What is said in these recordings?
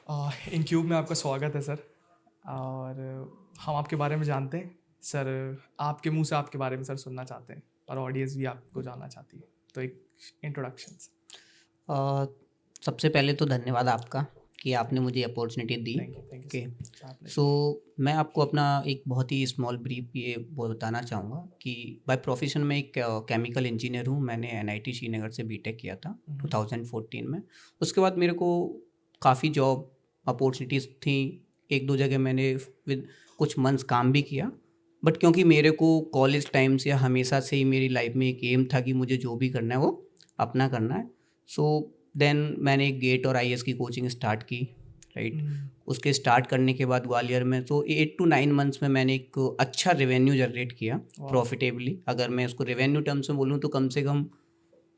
इन cube में आपका स्वागत है सर। और हम आपके बारे में जानते हैं सर, आपके मुंह से आपके बारे में सर सुनना चाहते हैं और ऑडियंस भी आपको जानना चाहती है, तो एक इंट्रोडक्शन। अ, सबसे पहले तो धन्यवाद आपका कि आपने मुझे अपॉर्चुनिटी दी। Thank you okay, sir. So मैं आपको अपना एक बहुत ही स्मॉल ब्रीफ ये बताना चाहूँगा कि बाय प्रोफेशन में एक केमिकल इंजीनियर हूँ। मैंने एनआईटी श्रीनगर से बीटेक किया था 2014 में। उसके बाद मेरे को काफ़ी जॉब अपॉर्चुनिटीज़ थी, एक दो जगह मैंने विद कुछ मंथ्स काम भी किया। बट क्योंकि मेरे को कॉलेज टाइम से हमेशा से ही मेरी लाइफ में एक एम था कि मुझे जो भी करना है वो अपना करना है। सो देन मैंने एक गेट और आईएएस की कोचिंग स्टार्ट की, राइट। उसके स्टार्ट करने के बाद ग्वालियर में तो 8 to 9 मंथ्स में मैंने एक अच्छा रेवेन्यू जनरेट किया प्रॉफिटेबली। अगर मैं उसको रेवेन्यू टर्म्स में बोलूँ तो कम से कम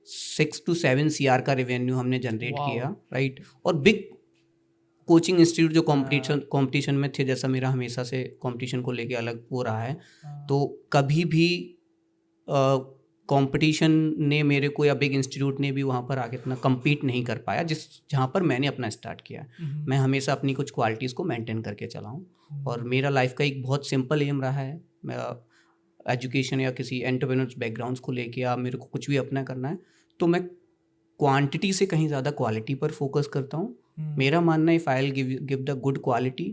6 to 7 CR का रेवेन्यू हमने जनरेट किया, राइट। और बिग कोचिंग इंस्टीट्यूट जो कंपटीशन में थे, जैसा मेरा हमेशा से कंपटीशन को लेके अलग वो रहा है, तो कभी भी कंपटीशन ने मेरे को या बिग इंस्टीट्यूट ने भी वहाँ पर आके इतना compete नहीं कर पाया जहाँ पर मैंने अपना स्टार्ट किया। मैं हमेशा अपनी कुछ क्वालिटीज़ को मेंटेन करके चला हूँ और मेरा लाइफ का एक बहुत सिंपल एम रहा है। मैं एजुकेशन या किसी एंटरप्रेन्योर्स बैकग्राउंड्स को लेके या मेरे को कुछ भी अपना करना है तो मैं क्वांटिटी से कहीं ज़्यादा क्वालिटी पर फोकस करता हूँ। मेरा मानना है if I will give the good quality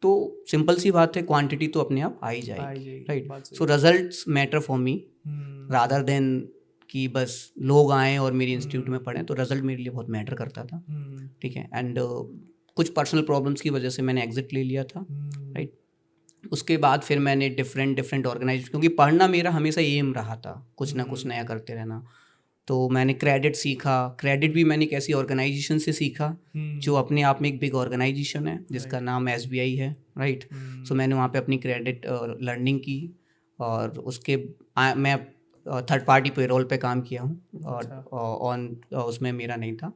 तो सिंपल सी बात है, क्वांटिटी तो अपने आप आ ही जाएगी, right. So results matter for me rather than कि बस लोग आएँ और मेरी इंस्टीट्यूट में पढ़ें, तो रिजल्ट मेरे लिए बहुत मैटर करता था, ठीक है। एंड कुछ पर्सनल प्रॉब्लम्स की वजह से मैंने एग्जिट ले लिया था, राइट। उसके बाद फिर मैंने डिफरेंट ऑर्गेनाइज, क्योंकि पढ़ना मेरा हमेशा एम रहा था, कुछ ना कुछ नया करते रहना। तो मैंने क्रेडिट सीखा। क्रेडिट भी मैंने एक ऐसी ऑर्गेनाइजेशन से सीखा जो अपने आप में एक बिग ऑर्गेनाइजेशन है जिसका नाम SBI है, राइट। सो मैंने वहाँ पे अपनी क्रेडिट लर्निंग की और उसके मैं थर्ड पार्टी पेरोल पे काम किया हूँ और ऑन उसमें मेरा नहीं था।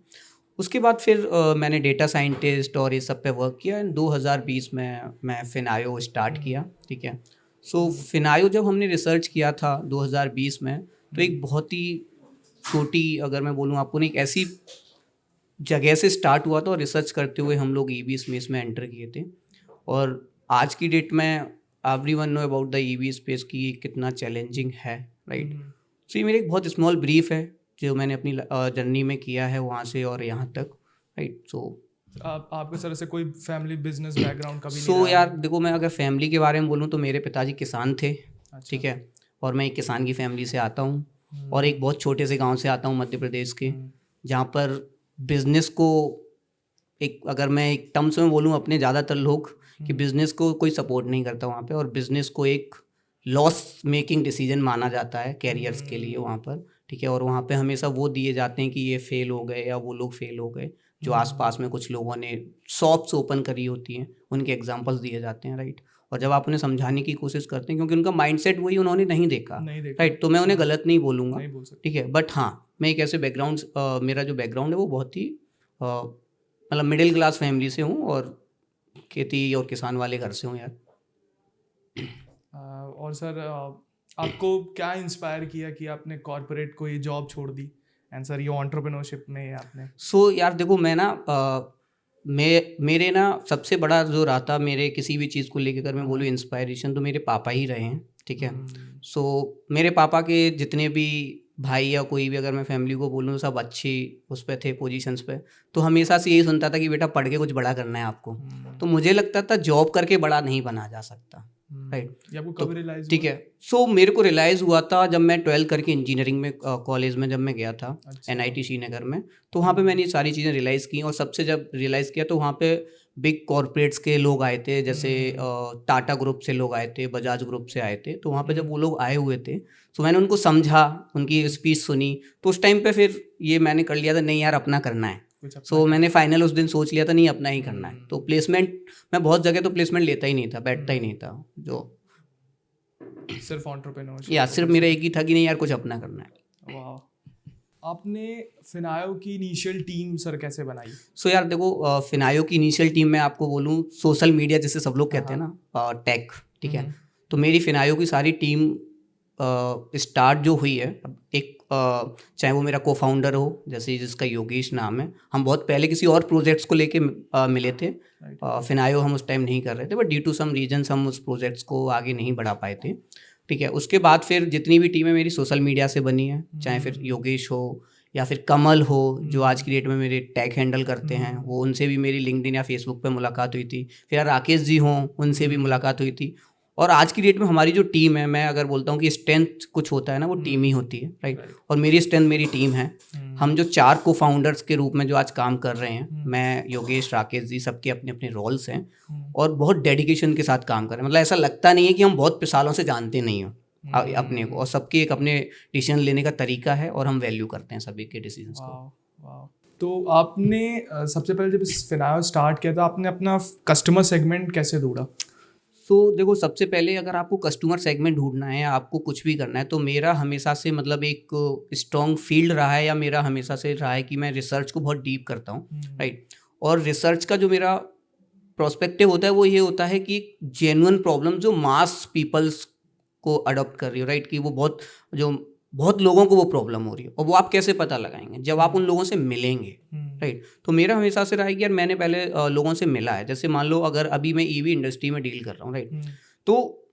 उसके बाद फिर मैंने डेटा साइंटिस्ट और ये सब पे वर्क किया एंड 2020 में मैं फिनायो स्टार्ट किया, ठीक है। सो फिनायो जब हमने रिसर्च किया था 2020 में, तो एक बहुत ही छोटी, अगर मैं बोलूँ आपको, नहीं, एक ऐसी जगह से स्टार्ट हुआ था और रिसर्च करते हुए हम लोग EV स्पेस में एंटर किए थे। और आज की डेट में everyone know about the EV space की कितना चैलेंजिंग है, राइट। सो ये मेरी एक बहुत स्मॉल ब्रीफ है जो मैंने अपनी जर्नी में किया है वहाँ से और यहाँ तक, राइट। सो आपके सर से कोई फैमिली बिजनेस बैकग्राउंड कभी नहीं सो रहा? यार देखो, मैं अगर फैमिली के बारे में बोलूँ तो मेरे पिताजी किसान थे, ठीक है। और मैं एक किसान की फैमिली से आता हूँ और एक बहुत छोटे से गांव से आता हूँ मध्य प्रदेश के, जहाँ पर बिजनेस को एक, अगर मैं एक टर्म्स में बोलूँ अपने, ज़्यादातर लोग कि बिजनेस को कोई सपोर्ट नहीं करता वहाँ पे, और बिजनेस को एक लॉस मेकिंग डिसीजन माना जाता है कैरियर्स के लिए वहाँ पर, ठीक है। और वहाँ पे हमेशा वो दिए जाते हैं कि ये फेल हो गए या वो लोग फेल हो गए, जो आसपास में कुछ लोगों ने शॉप्स ओपन करी होती हैं उनके एग्जांपल्स दिए जाते हैं, राइट। और जब आप उन्हें समझाने की कोशिश करते हैं, क्योंकि उनका माइंडसेट वही उन्होंने नहीं देखा, राइट, तो मैं उन्हें गलत नहीं बोलूँगा, ठीक है। बट हाँ, मैं एक ऐसे बैकग्राउंड, मेरा जो बैकग्राउंड है वो बहुत ही मतलब मिडिल क्लास फैमिली से हूँ और खेती और किसान वाले घर से हूँ यार। और सर आपको क्या इंस्पायर किया कि आपने कॉर्पोरेट को ये जॉब छोड़ दी एंड सर ये एंटरप्रेन्योरशिप में आपने? सो यार देखो, मैं ना मेरे ना सबसे बड़ा जो रहा था मेरे किसी भी चीज़ को लेकर, अगर मैं बोलूँ इंस्पायरेशन, तो मेरे पापा ही रहे हैं, ठीक है। सो मेरे पापा के जितने भी भाई या कोई भी, अगर मैं फैमिली को बोलूँ, सब अच्छी उस पे थे, पोजीशंस पे। तो हमेशा से यही सुनता था कि बेटा पढ़ के कुछ बड़ा करना है आपको। तो मुझे लगता था जॉब करके बड़ा नहीं बना जा सकता, राइट। ये आपको तो कब रियलाइज ठीक है, सो मेरे को रियलाइज़ हुआ था जब मैं 12th करके इंजीनियरिंग में कॉलेज में जब मैं गया था NIT श्रीनगर में, तो वहाँ पे मैंने ये सारी चीज़ें रियलाइज़ की। और सबसे जब रियलाइज़ किया तो वहाँ पे बिग कॉर्पोरेट्स के लोग आए थे, जैसे टाटा ग्रुप से लोग आए थे, बजाज ग्रुप से आए थे। तो वहाँ पे जब वो लोग आए हुए थे तो मैंने उनको समझा, उनकी स्पीच सुनी, तो उस टाइम पे फिर ये मैंने कर लिया था, नहीं यार अपना करना है। सो मैंने फाइनल उस दिन सोच लिया था, नहीं अपना ही करना है। तो प्लेसमेंट, मैं बहुत जगह तो प्लेसमेंट लेता ही नहीं था, बैठता ही नहीं था, जो सिर्फ एंटरप्रेन्योरशिप या सिर्फ मेरा एक ही था कि नहीं यार कुछ अपना करना है। वाह। आपने फिनायो की इनिशियल टीम सर कैसे बनाई? सो यार देखो, फिनायो की इनिशियल टीम में आपको बोलूँ, सोशल मीडिया जैसे सब लोग कहते हैं ना, टेक, ठीक है। तो मेरी फिनायो की सारी टीम स्टार्ट जो हुई है, एक चाहे वो मेरा को फाउंडर हो, जैसे जिसका योगेश नाम है, हम बहुत पहले किसी और प्रोजेक्ट्स को लेके मिले थे। फिनायो हम उस टाइम नहीं कर रहे थे, but due to some reasons हम उस प्रोजेक्ट्स को आगे नहीं बढ़ा पाए थे। ठीक है, उसके बाद फिर जितनी भी टीमें मेरी सोशल मीडिया से बनी है, चाहे फिर योगेश हो या फिर कमल हो जो आज की डेट में मेरे टैग हैंडल करते हैं, वो उनसे भी मेरी लिंक्डइन या फेसबुक पे मुलाकात हुई थी। फिर राकेश जी हों, उनसे भी मुलाकात हुई थी। और आज की डेट में हमारी जो टीम है, मैं अगर बोलता हूँ कि स्ट्रेंथ कुछ होता है ना, वो टीम ही होती है, राइट। और मेरी स्ट्रेंथ मेरी टीम है। हम जो 4 को फाउंडर्स के रूप में जो आज काम कर रहे हैं, मैं, योगेश, राकेश जी, सबके अपने अपने रोल्स हैं और बहुत डेडिकेशन के साथ काम कर रहे हैं। मतलब ऐसा लगता नहीं है कि हम बहुत सालों से जानते नहीं हो अपने को, और सबके एक अपने डिसीजन लेने का तरीका है और हम वैल्यू करते हैं सभी के डिसीजंस को। तो आपने सबसे पहले जब फिनायो स्टार्ट किया था, आपने अपना कस्टमर सेगमेंट कैसे ढूंढा? तो देखो, सबसे पहले अगर आपको कस्टमर सेगमेंट ढूंढना है, आपको कुछ भी करना है, तो मेरा हमेशा से मतलब एक स्ट्रॉन्ग फील्ड रहा है, या मेरा हमेशा से रहा है कि मैं रिसर्च को बहुत डीप करता हूँ, राइट। और रिसर्च का जो मेरा प्रोस्पेक्टिव होता है वो ये होता है कि जेन्युइन प्रॉब्लम जो मास पीपल्स को अडॉप्ट कर रही हो, राइट, कि वो बहुत लोगों को वो प्रॉब्लम हो रही है, और वो आप कैसे पता लगाएंगे? जब आप उन लोगों से मिलेंगे, राइट। तो मेरा हमेशा से रहा है कि यार मैंने पहले लोगों से मिला है। जैसे मान लो अगर अभी मैं ईवी इंडस्ट्री में डील कर रहा हूँ, राइट, तो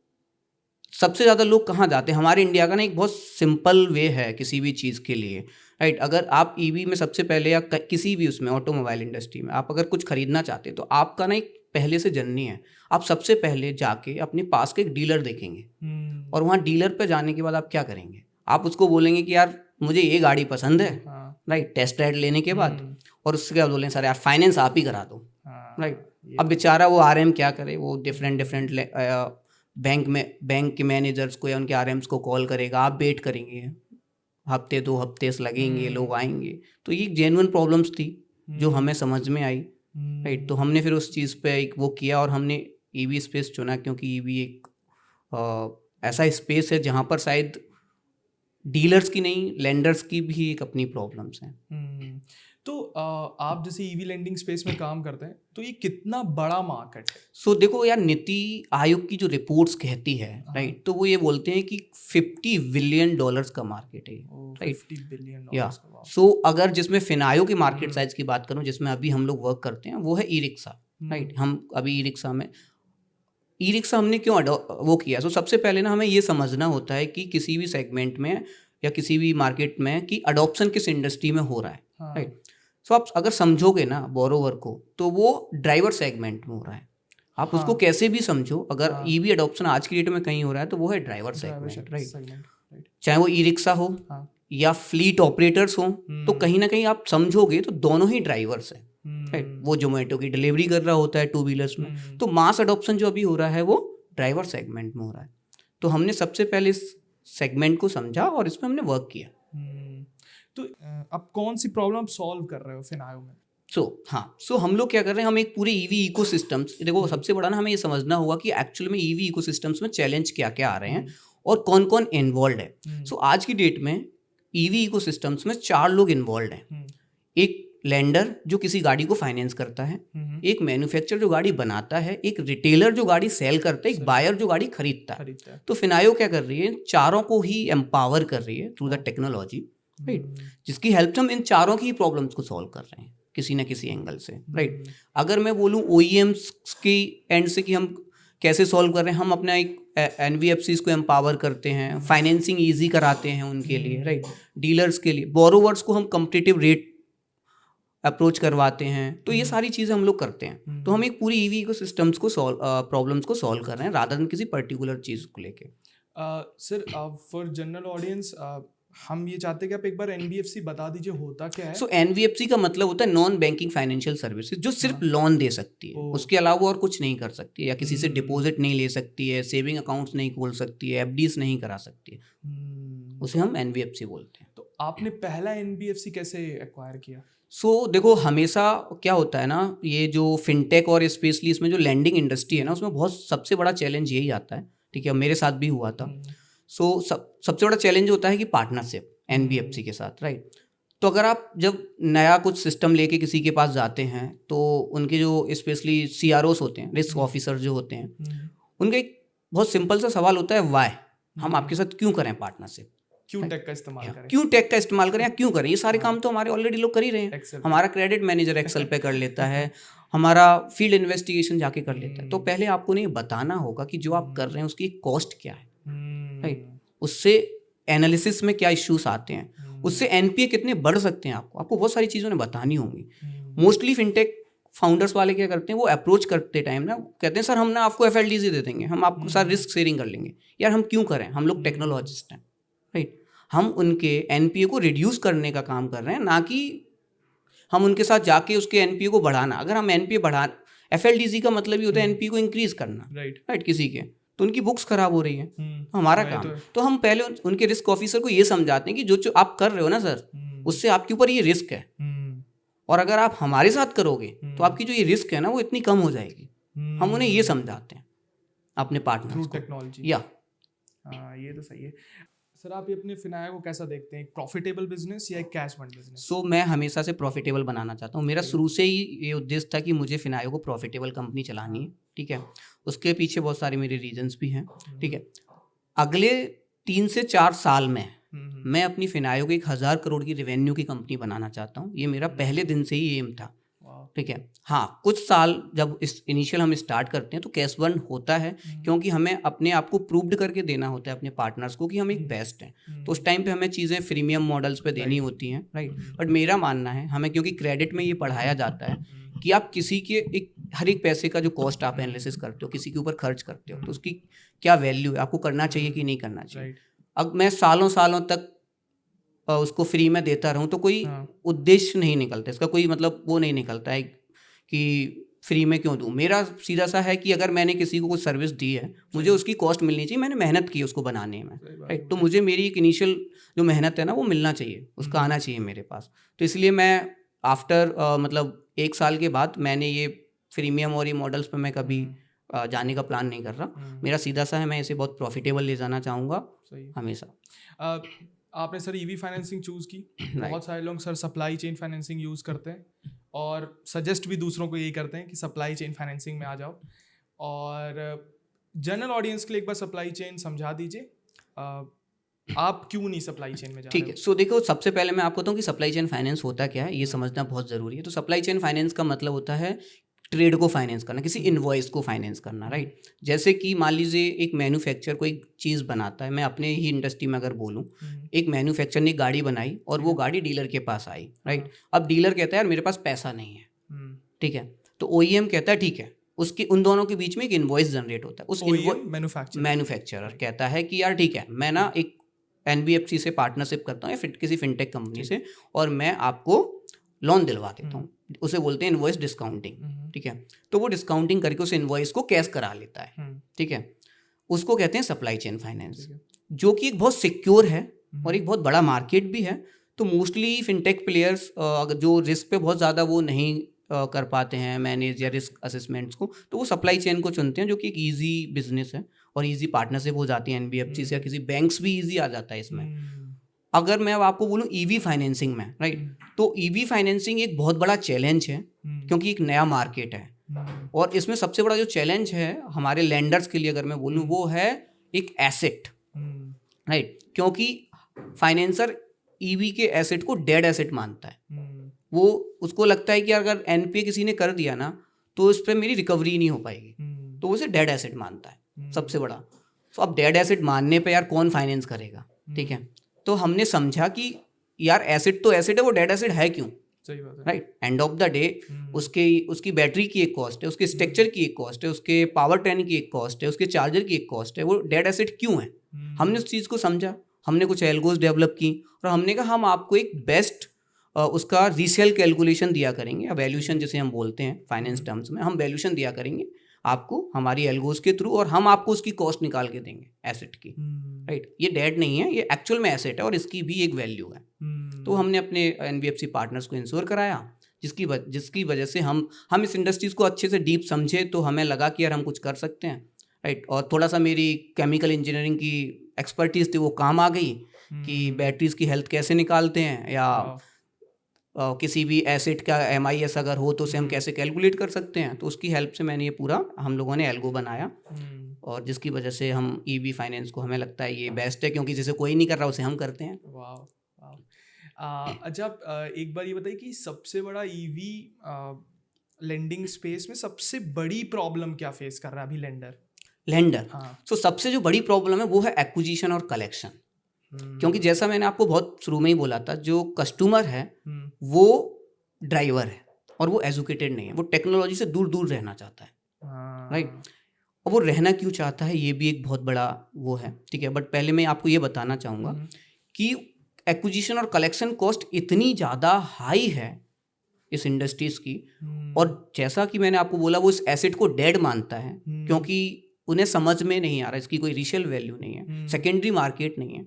सबसे ज़्यादा लोग कहाँ जाते हैं? हमारे इंडिया का ना एक बहुत सिंपल वे है किसी भी चीज़ के लिए, राइट। अगर आप ईवी में सबसे पहले, या किसी भी उसमें ऑटोमोबाइल इंडस्ट्री में आप अगर कुछ खरीदना चाहते हैं, तो आपका ना एक पहले से जर्नी है। आप सबसे पहले जाके अपने पास के एक डीलर देखेंगे, और वहाँ डीलर पे जाने के बाद आप क्या करेंगे? आप उसको बोलेंगे कि यार मुझे ये गाड़ी पसंद है, राइट, टेस्ट राइड लेने के बाद, और उसके बाद बोलेंगे सर यार फाइनेंस आप ही करा दो, राइट। अब बेचारा वो आरएम क्या करे? वो डिफरेंट बैंक के मैनेजर्स को या उनके आरएम्स को कॉल करेगा, आप वेट करेंगे, हफ्ते 2 हफ्ते लगेंगे, लोग आएंगे। तो ये जेन्युइन प्रॉब्लम्स थी जो हमें समझ में आई, राइट। तो हमने फिर उस चीज़ पे एक वो किया, और हमने ईवी स्पेस चुना, क्योंकि ईवी एक ऐसा स्पेस है जहाँ पर शायद डीलर्स की नहीं, लेंडर्स की भी एक अपनी प्रॉब्लम्स हैं। तो आप जैसे ईवी लेंडिंग स्पेस में काम करते हैं, तो ये कितना बड़ा मार्केट है? सो देखो यार, नीति आयोग की जो रिपोर्ट्स कहती है, राइट, तो वो ये बोलते हैं कि $50 बिलियन का मार्केट है, राइट, $50 बिलियन। या सो अगर जिसमें फिनायो की मार्केट साइज की बात करूं, जिसमें अभी हम लोग वर्क करते हैं, वो है ई रिक्शा, राइट। हम अभी ई रिक्शा हमने क्यों वो किया? सो सबसे पहले ना हमें ये समझना होता है कि किसी भी सेगमेंट में या किसी भी मार्केट में कि अडॉप्शन किस इंडस्ट्री में हो रहा है, राइट। सो आप अगर समझोगे ना बोरोवर को, तो वो ड्राइवर सेगमेंट में हो रहा है। आप उसको कैसे भी समझो, अगर ईवी अडॉप्शन आज की डेट में कहीं हो रहा है, तो वो है ड्राइवर सेगमेंट, राइट। चाहे वो ई रिक्शा हो या फ्लीट ऑपरेटर्स हो, तो कहीं ना कहीं आप समझोगे तो दोनों ही ड्राइवर्स हैं, राइट। वो जोमेटो की डिलीवरी कर रहा होता है 2 व्हीलर्स में, तो मास अडॉप्शन जो अभी हो रहा है वो ड्राइवर सेगमेंट में हो रहा है। तो हमने सबसे पहले इस सेगमेंट को समझा और इसमें हमने वर्क किया। तो अब कौन सी प्रॉब्लम सॉल्व कर रहे हो फिनायो में? सो हम लोग क्या कर रहे हैं, हम एक पूरे ईवी इकोसिस्टम्स, देखो सबसे बड़ा ना हमें ये समझना होगा कि एक्चुअली में ईवी इकोसिस्टम्स में चैलेंज क्या क्या आ रहे हैं और कौन कौन इन्वॉल्व है। सो आज की डेट में ईवी इकोसिस्टम्स में 4 लोग इन्वॉल्व हैं। एक लेंडर जो किसी गाड़ी को फाइनेंस करता है, एक मैन्युफैक्चरर जो गाड़ी बनाता है, एक रिटेलर जो गाड़ी सेल करता है, एक बायर जो गाड़ी खरीदता है। तो फिनायो क्या कर रही है, चारों को ही एम्पावर कर रही है थ्रू द टेक्नोलॉजी, राइट, जिसकी हेल्प से हम इन चारों की प्रॉब्लम्स को सॉल्व कर रहे हैं किसी ना किसी एंगल से, राइट। अगर मैं बोलूँ OEMs की एंड से कि हम कैसे सॉल्व कर रहे हैं, हम अपना एक NBFCs को एम्पावर करते हैं, फाइनेंसिंग ईजी कराते हैं उनके लिए, राइट। डीलर्स के लिए, बोरोवर्स को हम कम्पिटिटिव रेट अप्रोच करवाते हैं। तो ये सारी चीज़ें हम लोग करते हैं। तो हम एक पूरी ईवी इकोसिस्टम्स को प्रॉब्लम्स को सॉल्व कर रहे हैं रादर देन किसी पर्टिकुलर चीज़ को लेके। सर, फॉर जनरल ऑडियंस, हम ये चाहते हैं कि आप एक बार NBFC बता दीजिए होता क्या है। सो NBFC का मतलब होता है नॉन बैंकिंग फाइनेंशियल सर्विसेज, जो सिर्फ लोन दे सकती है, उसके अलावा और कुछ नहीं कर सकती है, या किसी से डिपॉजिट नहीं ले सकती है, सेविंग अकाउंट्स नहीं खोल सकती है, FDs नहीं करा सकती है, उसे हम NBFC बोलते हैं। तो आपने पहला NBFC कैसे एक्वायर किया? देखो हमेशा क्या होता है ना, ये जो फिनटेक और स्पेशली इसमें जो लैंडिंग इंडस्ट्री है ना, उसमें बहुत सबसे बड़ा चैलेंज यही आता है, ठीक है, मेरे साथ भी हुआ था। सबसे बड़ा चैलेंज होता है कि पार्टनरशिप NBFC के साथ, राइट। तो अगर आप जब नया कुछ सिस्टम लेके किसी के पास जाते हैं, तो उनके जो स्पेशली CROs होते हैं, रिस्क ऑफिसर जो होते हैं, उनका एक बहुत सिंपल सा सवाल होता है, वाई, हम आपके साथ क्यों करें पार्टनरशिप, क्यों टेक का इस्तेमाल करें, क्यों टेक का इस्तेमाल करें या क्यों करें, ये सारे काम तो हमारे ऑलरेडी लोग कर ही रहे हैं। Excel हमारा क्रेडिट मैनेजर एक्सेल पे कर लेता है, हमारा फील्ड इन्वेस्टिगेशन जाके कर लेता है। तो पहले आपको नहीं बताना होगा कि जो आप कर रहे हैं उसकी कॉस्ट क्या है, राइट, उससे एनालिसिस में क्या इश्यूज आते हैं, उससे एनपीए कितने बढ़ सकते हैं, आपको बहुत सारी चीज़ों ने बतानी होंगी। मोस्टली फिनटेक फाउंडर्स वाले क्या करते हैं, वो अप्रोच करते टाइम ना कहते हैं सर हम ना आपको एफएलडीसी दे देंगे, हम आपके साथ रिस्क शेयरिंग कर लेंगे। यार हम क्यों करें, हम लोग टेक्नोलॉजिस्ट हैं, राइट, हम उनके एनपीए को रिड्यूस करने का काम कर रहे हैं, ना कि हम उनके साथ जाके उसके एनपीए को बढ़ाना। अगर हम एनपीए बढ़ा, एफएलडीसी का मतलब ही होता है एनपीए को इंक्रीज करना, राइट, किसी के तो उनकी बुक्स खराब हो रही है, तो हमारा काम तो हम पहले उनके रिस्क ऑफिसर को ये समझाते हैं कि जो आप कर रहे हो ना सर, उससे आपके ऊपर ये रिस्क है, और अगर आप हमारे साथ करोगे तो आपकी जो ये रिस्क है ना वो इतनी कम हो जाएगी। हम उन्हें ये समझाते हैं अपने पार्टनर्स को, टेक्नोलॉजी। या ये तो सही है सर। आप ये अपने फिनाया को कैसा देखते हैं, एक प्रॉफिटेबल बिजनेस या एक कैश फंड बिजनेस? सो मैं हमेशा से प्रॉफिटेबल बनाना चाहता हूँ। मेरा शुरू से ही ये उद्देश्य था कि मुझे फिनायो को प्रॉफिटेबल कंपनी चलानी है, ठीक है। उसके पीछे बहुत सारे मेरे रीजंस भी हैं, ठीक है। अगले 3 से 4 साल में मैं अपनी फिनायो को 1000 करोड़ की रेवेन्यू की कंपनी बनाना चाहता हूँ। ये मेरा पहले दिन से ही एम था, ठीक है। हाँ, कुछ साल जब इस इनिशियल हम स्टार्ट करते हैं तो कैश बर्न होता है, क्योंकि हमें अपने आप को प्रूव्ड करके देना होता है अपने पार्टनर्स को कि हम एक बेस्ट हैं। तो उस टाइम पे हमें चीज़ें फ्रीमियम मॉडल्स पे देनी होती हैं, राइट। बट मेरा मानना है, हमें क्योंकि क्रेडिट में ये पढ़ाया जाता है कि आप किसी के हर एक पैसे का जो कॉस्ट आप एनालिसिस करते हो, किसी के ऊपर खर्च करते हो, तो उसकी क्या वैल्यू है, आपको करना चाहिए कि नहीं करना चाहिए। अब मैं सालों सालों तक उसको फ्री में देता रहूं तो कोई उद्देश्य नहीं निकलता, इसका कोई मतलब वो नहीं निकलता है कि फ्री में क्यों दूं। मेरा सीधा सा है कि अगर मैंने किसी को कोई सर्विस दी है, मुझे उसकी कॉस्ट मिलनी चाहिए, मैंने मेहनत की उसको बनाने में, राइट। तो मुझे मेरी एक इनिशियल जो मेहनत है ना वो मिलना चाहिए, उसका आना चाहिए मेरे पास। तो इसलिए मैं आफ्टर मतलब 1 साल के बाद मैंने ये फ्रीमियम और ये मॉडल्स पर मैं कभी जाने का प्लान नहीं कर रहा। मेरा सीधा सा है, मैं इसे बहुत प्रॉफिटेबल ले जाना चाहूँगा हमेशा। आपने सर ईवी फाइनेंसिंग चूज़ की, बहुत सारे लोग sir supply chain financing use करते हैं और सजेस्ट भी दूसरों को यही करते हैं कि सप्लाई चेन फाइनेंसिंग में आ जाओ। और जनरल ऑडियंस के लिए एक बार सप्लाई चेन समझा दीजिए, आप क्यों नहीं सप्लाई चेन में जा रहे हो? ठीक है। सो देखो, सबसे पहले मैं आपको बताऊँ कि सप्लाई चेन फाइनेंस होता क्या है, ये समझना बहुत ज़रूरी है। तो सप्लाई चेन फाइनेंस का मतलब होता है ट्रेड को फाइनेंस करना, किसी इनवॉइस को फाइनेंस करना, राइट। जैसे कि मान लीजिए एक मैन्युफैक्चर कोई चीज़ बनाता है, मैं अपने ही इंडस्ट्री में अगर बोलूँ, एक मैन्युफैक्चर ने गाड़ी बनाई और वो गाड़ी डीलर के पास आई, राइट। अब डीलर कहता है यार मेरे पास पैसा नहीं है, ठीक है। तो OEM कहता है ठीक है, उसके उन दोनों के बीच में एक इनवॉइस जनरेट होता है। उस मैन्युफैक्चरर कहता है कि यार ठीक है, मैं ना एक NBFC से पार्टनरशिप करता हूँ या किसी फिनटेक कंपनी से, और मैं आपको लोन दिलवा देता हूँ। उसे बोलते हैं इनवॉइस डिस्काउंटिंग, ठीक है। तो वो डिस्काउंटिंग करके उस इनवॉइस को कैश करा लेता है, ठीक है। उसको कहते हैं सप्लाई चेन फाइनेंस, जो कि एक बहुत सिक्योर है और एक बहुत बड़ा मार्केट भी है। तो मोस्टली फिनटेक प्लेयर्स जो रिस्क पे बहुत ज़्यादा वो नहीं कर पाते हैं मैनेज या रिस्क असेसमेंट्स को, तो वो सप्लाई चेन को चुनते हैं, जो कि एक ईजी बिजनेस है और ईजी पार्टनरशिप हो जाती है NBFC से या किसी बैंक्स भी ईजी आ जाता है इसमें। अगर मैं अब आपको बोलूँ EV फाइनेंसिंग में, राइट, तो EV फाइनेंसिंग एक बहुत बड़ा चैलेंज है, क्योंकि एक नया मार्केट है। और इसमें सबसे बड़ा जो चैलेंज है हमारे लैंडर्स के लिए अगर मैं बोलूँ, वो है एक एसेट, राइट। क्योंकि फाइनेंसर EV के एसेट को डेड एसेट मानता है। वो उसको लगता है कि अगर NPA किसी ने कर दिया ना तो उस पर मेरी रिकवरी नहीं हो पाएगी, तो उसे डेड एसेट मानता है सबसे बड़ा। तो अब डेड एसेट मानने पे यार कौन फाइनेंस करेगा, ठीक है। तो हमने समझा कि यार एसेट तो एसेट है, वो डेड एसेट है क्यों, सही बात है, right. End of the day उसकी बैटरी की एक कॉस्ट है, उसके स्ट्रक्चर की एक कॉस्ट है, उसके पावर ट्रेन की एक कॉस्ट है, उसके चार्जर की एक कॉस्ट है। वो डेड एसेट क्यों है? हमने उस चीज़ को समझा, हमने कुछ एल्गोज डेवलप की और हमने कहा हम आपको एक बेस्ट उसका रीसेल कैलकुलेशन दिया करेंगे, या वैल्यूशन जिसे हम बोलते हैं फाइनेंस टर्म्स में, हम वैल्यूशन दिया करेंगे आपको हमारी एल्गोज के थ्रू, और हम आपको उसकी कॉस्ट निकाल के देंगे एसेट की, राइट। ये डेड नहीं है, ये एक्चुअल में एसेट है और इसकी भी एक वैल्यू है। तो हमने अपने NBFC पार्टनर्स को इंश्योर कराया, जिसकी वजह से हम इस इंडस्ट्रीज़ को अच्छे से डीप समझे, तो हमें लगा कि यार हम कुछ कर सकते हैं, राइट। और थोड़ा सा मेरी केमिकल इंजीनियरिंग की एक्सपर्टीज थी, वो काम आ गई कि बैटरीज की हेल्थ कैसे निकालते हैं, या किसी भी एसिड का MIS अगर हो तो उसे हम कैसे कैलकुलेट कर सकते हैं। तो उसकी हेल्प से मैंने ये पूरा हम लोगों ने एल्गो बनाया और जिसकी वजह से हम ईवी फाइनेंस को हमें लगता है ये बेस्ट है, क्योंकि जिसे कोई नहीं कर रहा उसे हम करते हैं। वाह वाह। अच्छा, आप एक बार ये बताइए कि सबसे बड़ा ईवी लेंडिंग स्पेस में सबसे बड़ी प्रॉब्लम क्या फेस कर रहा है अभी लेंडर? हाँ। सो सबसे जो बड़ी प्रॉब्लम है वो है एक्विजिशन और कलेक्शन। क्योंकि जैसा मैंने आपको बहुत शुरू में ही बोला था, जो कस्टमर है वो ड्राइवर है और वो एजुकेटेड नहीं है, वो टेक्नोलॉजी से दूर दूर रहना चाहता है, राइट। और वो रहना क्यों चाहता है ये भी एक बहुत बड़ा वो है, ठीक है। बट पहले मैं आपको ये बताना चाहूँगा कि एक्विजिशन और कलेक्शन कॉस्ट इतनी ज़्यादा हाई है इस इंडस्ट्रीज़ की, और जैसा कि मैंने आपको बोला वो इस एसेट को डेड मानता है, क्योंकि उन्हें समझ में नहीं आ रहा, इसकी कोई रीसेल वैल्यू नहीं है, सेकेंडरी मार्केट नहीं है,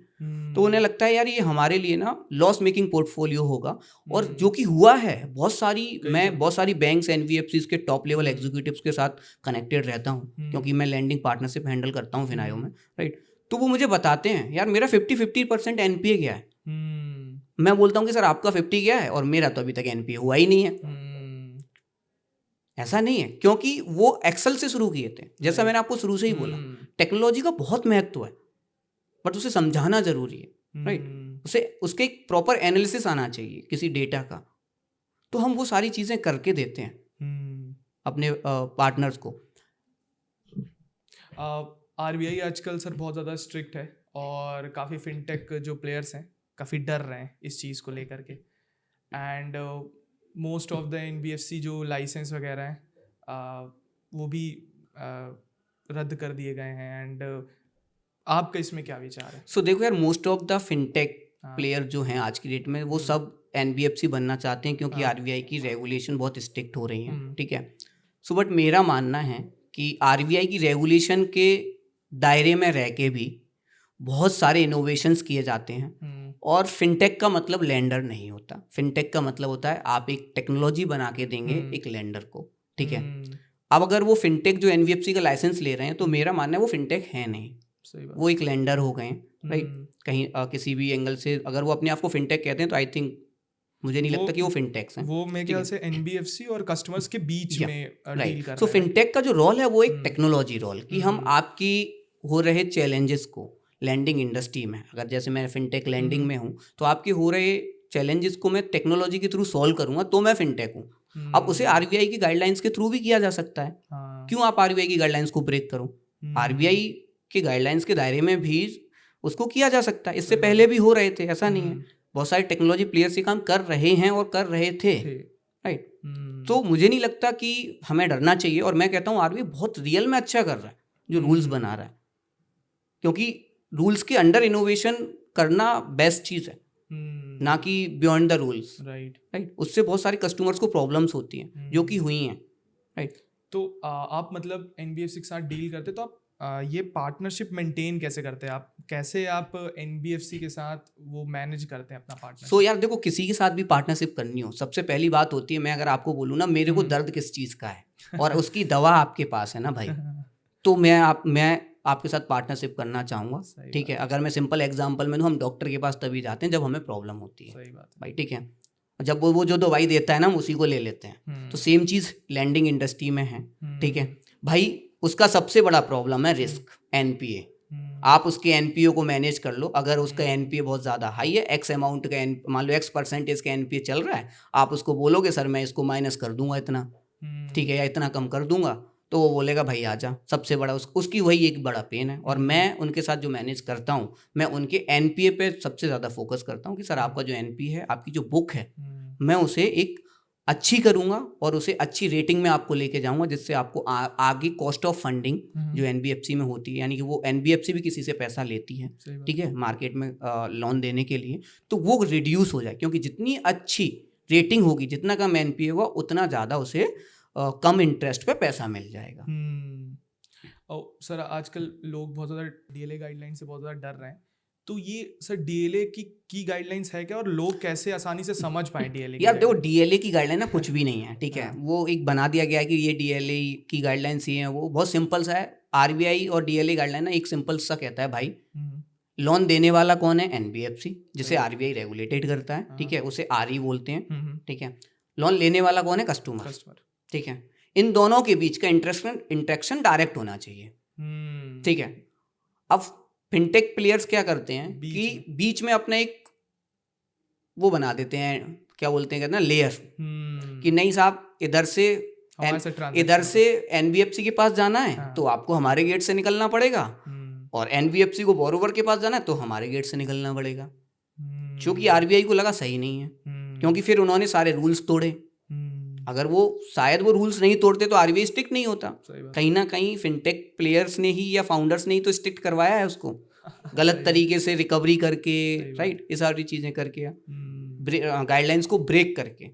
तो उन्हें लगता है यार ये हमारे लिए ना लॉस मेकिंग पोर्टफोलियो होगा। और जो कि हुआ है, मैं बहुत सारी बैंक्स, एनबीएफसीज के टॉप लेवल एग्जीक्यूटिव्स के साथ कनेक्टेड रहता हूँ, क्योंकि मैं लैंडिंग पार्टनरशिप हैंडल करता हूँ फिनायो में, राइट। तो वो मुझे बताते हैं यार मेरा 50% एनपीए गया है। मैं बोलता हूँ कि सर आपका 50 गया है और मेरा तो अभी तक एनपीए हुआ ही नहीं है। ऐसा नहीं है, क्योंकि वो एक्सेल से शुरू किए थे, जैसा मैंने आपको शुरू से ही बोला, टेक्नोलॉजी का बहुत महत्व है, बट उसे समझाना जरूरी है, राइट। उसके एक प्रॉपर एनालिसिस आना चाहिए किसी डेटा का, तो हम वो सारी चीजें करके देते हैं अपने पार्टनर्स को। आरबीआई आजकल सर बहुत ज़्यादा स्ट्रिक्ट है और काफ़ी फिनटेक जो प्लेयर्स हैं काफ़ी डर रहे हैं इस चीज़ को लेकर के, and most of the NBFC जो लाइसेंस वगैरह हैं वो भी रद्द कर दिए गए हैं, एंड आपका इसमें क्या विचार है? सो देखो यार, most of the fintech player जो हैं आज की डेट में वो सब एनबीएफसी बनना चाहते हैं, क्योंकि आरबीआई की रेगुलेशन बहुत स्ट्रिक्ट हो रही है, ठीक है। सो बट मेरा मानना है कि आरबीआई की रेगुलेशन के दायरे में रह के भी बहुत सारे इनोवेशंस किए जाते हैं, और फिनटेक का मतलब लेंडर नहीं होता। फिनटेक का मतलब होता है आप एक टेक्नोलॉजी बना के देंगे एक लेंडर को, ठीक है। अब अगर वो फिनटेक जो एनबीएफसी का लाइसेंस ले रहे हैं, तो मेरा मानना है वो फिनटेक है नहीं, वो एक लेंडर हो गए, राइट। कहीं किसी भी एंगल से अगर वो अपने आप को फिनटेक कहते हैं तो आई थिंक मुझे नहीं लगता कि वो फिनटेक्स हैं। वो मेरे ख्याल से एनबीएफसी और कस्टमर्स के बीच में डील कर रहे हैं। सो फिनटेक का जो रोल है वो एक टेक्नोलॉजी रोल, कि हम आपकी हो रहे चैलेंजेस को लैंडिंग इंडस्ट्री में, अगर जैसे मैं फिनटेक लैंडिंग में हूँ, तो आपके हो रहे चैलेंजेस को मैं टेक्नोलॉजी के थ्रू सॉल्व करूंगा, तो मैं फिनटेक हूँ। अब उसे आरबीआई की गाइडलाइंस के थ्रू भी किया जा सकता है। क्यों आप आरबीआई की गाइडलाइंस को ब्रेक करो? आरबीआई के गाइडलाइंस के दायरे में भी उसको किया जा सकता है, इससे पहले भी हो रहे थे, ऐसा नहीं है। बहुत सारे टेक्नोलॉजी प्लेयर्स ये काम कर रहे हैं और कर रहे थे, राइट। तो मुझे नहीं लगता कि हमें डरना चाहिए, और मैं कहता हूँ आरबीआई बहुत रियल में अच्छा कर रहा है जो रूल्स बना रहा है, क्योंकि रूल्स के अंडर इनोवेशन करना बेस्ट चीज़ है, ना कि बियॉन्ड द रूल्स, राइट। उससे बहुत सारे कस्टमर्स को प्रॉब्लम्स होती हैं, जो कि हुई हैं, राइट। तो आप मतलब एनबीएफसी के साथ डील करते, तो आप ये पार्टनरशिप मेंटेन कैसे करते हैं? कैसे आप एनबीएफसी के साथ वो मैनेज करते हैं अपना पार्टनरशिप? सो यार देखो, किसी के साथ भी पार्टनरशिप करनी हो, सबसे पहली बात होती है, मैं अगर आपको बोलूँ ना मेरे को दर्द किस चीज़ का है और उसकी दवा आपके पास है ना भाई, तो मैं आपके साथ पार्टनरशिप करना चाहूँगा, ठीक है। अगर मैं सिंपल एग्जांपल में दूँ, हम डॉक्टर के पास तभी जाते हैं जब हमें प्रॉब्लम होती है, सही बात है भाई, ठीक है। जब वो जो दवाई देता है ना, हम उसी को ले लेते हैं। तो सेम चीज़ लैंडिंग इंडस्ट्री में है, ठीक है भाई। उसका सबसे बड़ा प्रॉब्लम है रिस्क, एनपीए। आप उसके एनपीओ को मैनेज कर लो, अगर उसका एनपीए बहुत ज़्यादा हाई है, एक्स अमाउंट का मान लो X% का एनपीए चल रहा है, आप उसको बोलोगे सर मैं इसको माइनस कर दूंगा इतना, ठीक है, या इतना कम कर दूंगा, तो वो बोलेगा भाई आजा। सबसे बड़ा उसकी वही एक बड़ा पेन है। और मैं उनके साथ जो मैनेज करता हूँ, मैं उनके एनपीए पे सबसे ज़्यादा फोकस करता हूँ कि सर आपका जो एनपीए है, आपकी जो बुक है, मैं उसे एक अच्छी करूंगा और उसे अच्छी रेटिंग में आपको लेके जाऊंगा, जिससे आपको आगे कॉस्ट ऑफ फंडिंग जो एनबीएफसी में होती है, यानी कि वो एनबीएफसी भी किसी से पैसा लेती है, ठीक है, मार्केट में लोन देने के लिए, तो वो रिड्यूस हो जाए। क्योंकि जितनी अच्छी रेटिंग होगी, जितना कम एनपीए होगा, उतना ज़्यादा उसे कम इंटरेस्ट पे पैसा मिल जाएगा। और सर आजकल लोग बहुत ज़्यादा डीएलए गाइडलाइन से बहुत ज़्यादा डर रहे हैं, तो ये सर डीएलए की गाइडलाइंस है क्या, और लोग कैसे आसानी से समझ पाए डीएलए? यार देखो, डीएलए की गाइडलाइन ना कुछ भी नहीं है, ठीक है। वो एक बना दिया गया है कि ये डीएलए की गाइडलाइंस ही है, वो बहुत सिंपल सा है। आरबीआई और डीएलए गाइडलाइन ना एक सिंपल सा कहता है भाई, लोन देने वाला कौन है? एनबीएफसी, जिसे आरबीआई रेगुलेटेड करता है, ठीक है, उसे आरई बोलते हैं, ठीक है। लोन लेने वाला कौन है? कस्टमर, ठीक है। इन दोनों के बीच का इंटरेक्शन डायरेक्ट होना चाहिए, ठीक है। अब फिनटेक प्लेयर्स क्या करते हैं बीच कि बीच में अपना एक वो बना देते हैं, क्या बोलते हैं, कहते हैं ना, लेयर, कि नहीं साहब इधर से हमारे से इधर transaction से एनबीएफसी के पास जाना है हाँ। तो आपको हमारे गेट से निकलना पड़ेगा, और एनबीएफसी को बोरोवर के पास जाना है तो हमारे गेट से निकलना पड़ेगा। क्योंकि आरबीआई को लगा सही नहीं है, क्योंकि फिर उन्होंने सारे रूल्स तोड़े। अगर वो शायद वो रूल्स नहीं तोड़ते तो आरबीआई स्ट्रिक्ट नहीं होता। सही बात। कहीं ना कहीं फिनटेक प्लेयर्स ने ही या फाउंडर्स ने ही तो स्ट्रिक्ट करवाया है उसको, गलत तरीके से रिकवरी करके, राइट, ये सारी चीज़ें करके, गाइडलाइंस को ब्रेक करके।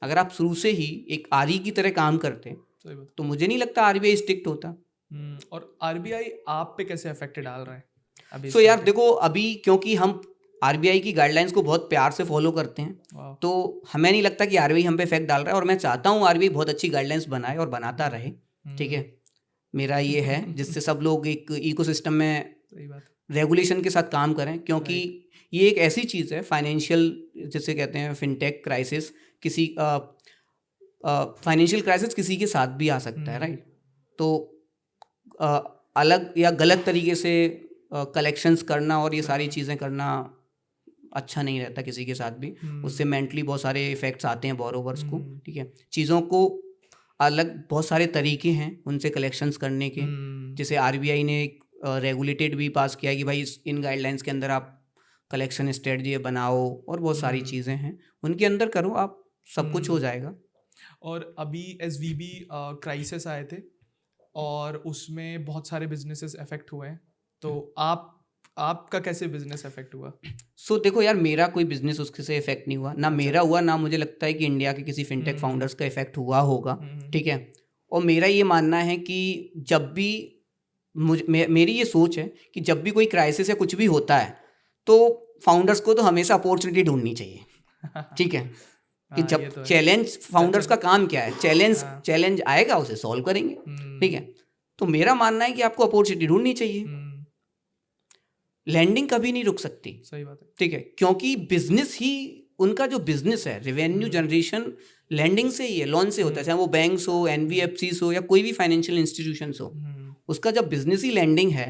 अगर आप शुरू से ही एक आरई की तरह काम करते सही बात। तो मुझे नहीं लगता आरबीआई स्ट्रिक्ट होता। और आरबीआई आप पे कैसे इफेक्ट डाल रहा है अभी? सो यार देखो, अभी क्योंकि हम आरबीआई की गाइडलाइंस को बहुत प्यार से फॉलो करते हैं तो हमें नहीं लगता कि आरबीआई हम पे इफेक्ट डाल रहा है, और मैं चाहता हूँ आरबीआई बहुत अच्छी गाइडलाइंस बनाए और बनाता रहे, ठीक है। मेरा ये है जिससे सब लोग एक इकोसिस्टम में सही बात। रेगुलेशन के साथ काम करें, क्योंकि ये एक ऐसी चीज़ है, फाइनेंशियल जिसे कहते हैं फिनटेक क्राइसिस, किसी फाइनेंशियल क्राइसिस किसी के साथ भी आ सकता है, राइट। तो अलग या गलत तरीके से कलेक्शंस करना और ये सारी चीज़ें करना अच्छा नहीं रहता किसी के साथ भी। उससे मेंटली बहुत सारे इफ़ेक्ट्स आते हैं बोरोवर्स को, ठीक है। चीज़ों को अलग बहुत सारे तरीके हैं उनसे कलेक्शंस करने के, जैसे आरबीआई ने एक रेगुलेटेड भी पास किया कि भाई इन गाइडलाइंस के अंदर आप कलेक्शन स्ट्रेटजी बनाओ, और बहुत सारी चीज़ें हैं उनके अंदर करो, आप सब कुछ हो जाएगा। और अभी एसवीबी क्राइसिस आए थे और उसमें बहुत सारे बिजनेसेस अफेक्ट हुए हैं, तो आपका कैसे बिजनेस अफेक्ट हुआ? सो देखो यार, मेरा कोई बिजनेस उसके से इफेक्ट नहीं हुआ, ना मेरा हुआ, ना मुझे लगता है कि इंडिया के किसी फिनटेक फाउंडर्स का इफेक्ट हुआ होगा, ठीक है। और मेरा ये मानना है कि जब भी मेरी ये सोच है कि जब भी कोई क्राइसिस या कुछ भी होता है तो फाउंडर्स को तो हमेशा अपॉर्चुनिटी ढूंढनी चाहिए, ठीक है। कि जब चैलेंज, फाउंडर्स का काम क्या है, चैलेंज आएगा उसे सॉल्व करेंगे, ठीक है। तो मेरा मानना है कि आपको अपॉर्चुनिटी ढूंढनी चाहिए, लैंडिंग कभी नहीं रुक सकती, सही बात है, ठीक है। क्योंकि बिजनेस ही, उनका जो बिजनेस है, रेवेन्यू जनरेशन लैंडिंग से ही है, लोन से होता है, चाहे वो बैंक्स हो, एनबीएफसीज हो, या कोई भी फाइनेंशियल इंस्टीट्यूशंस हो, उसका जब बिजनेस ही लैंडिंग है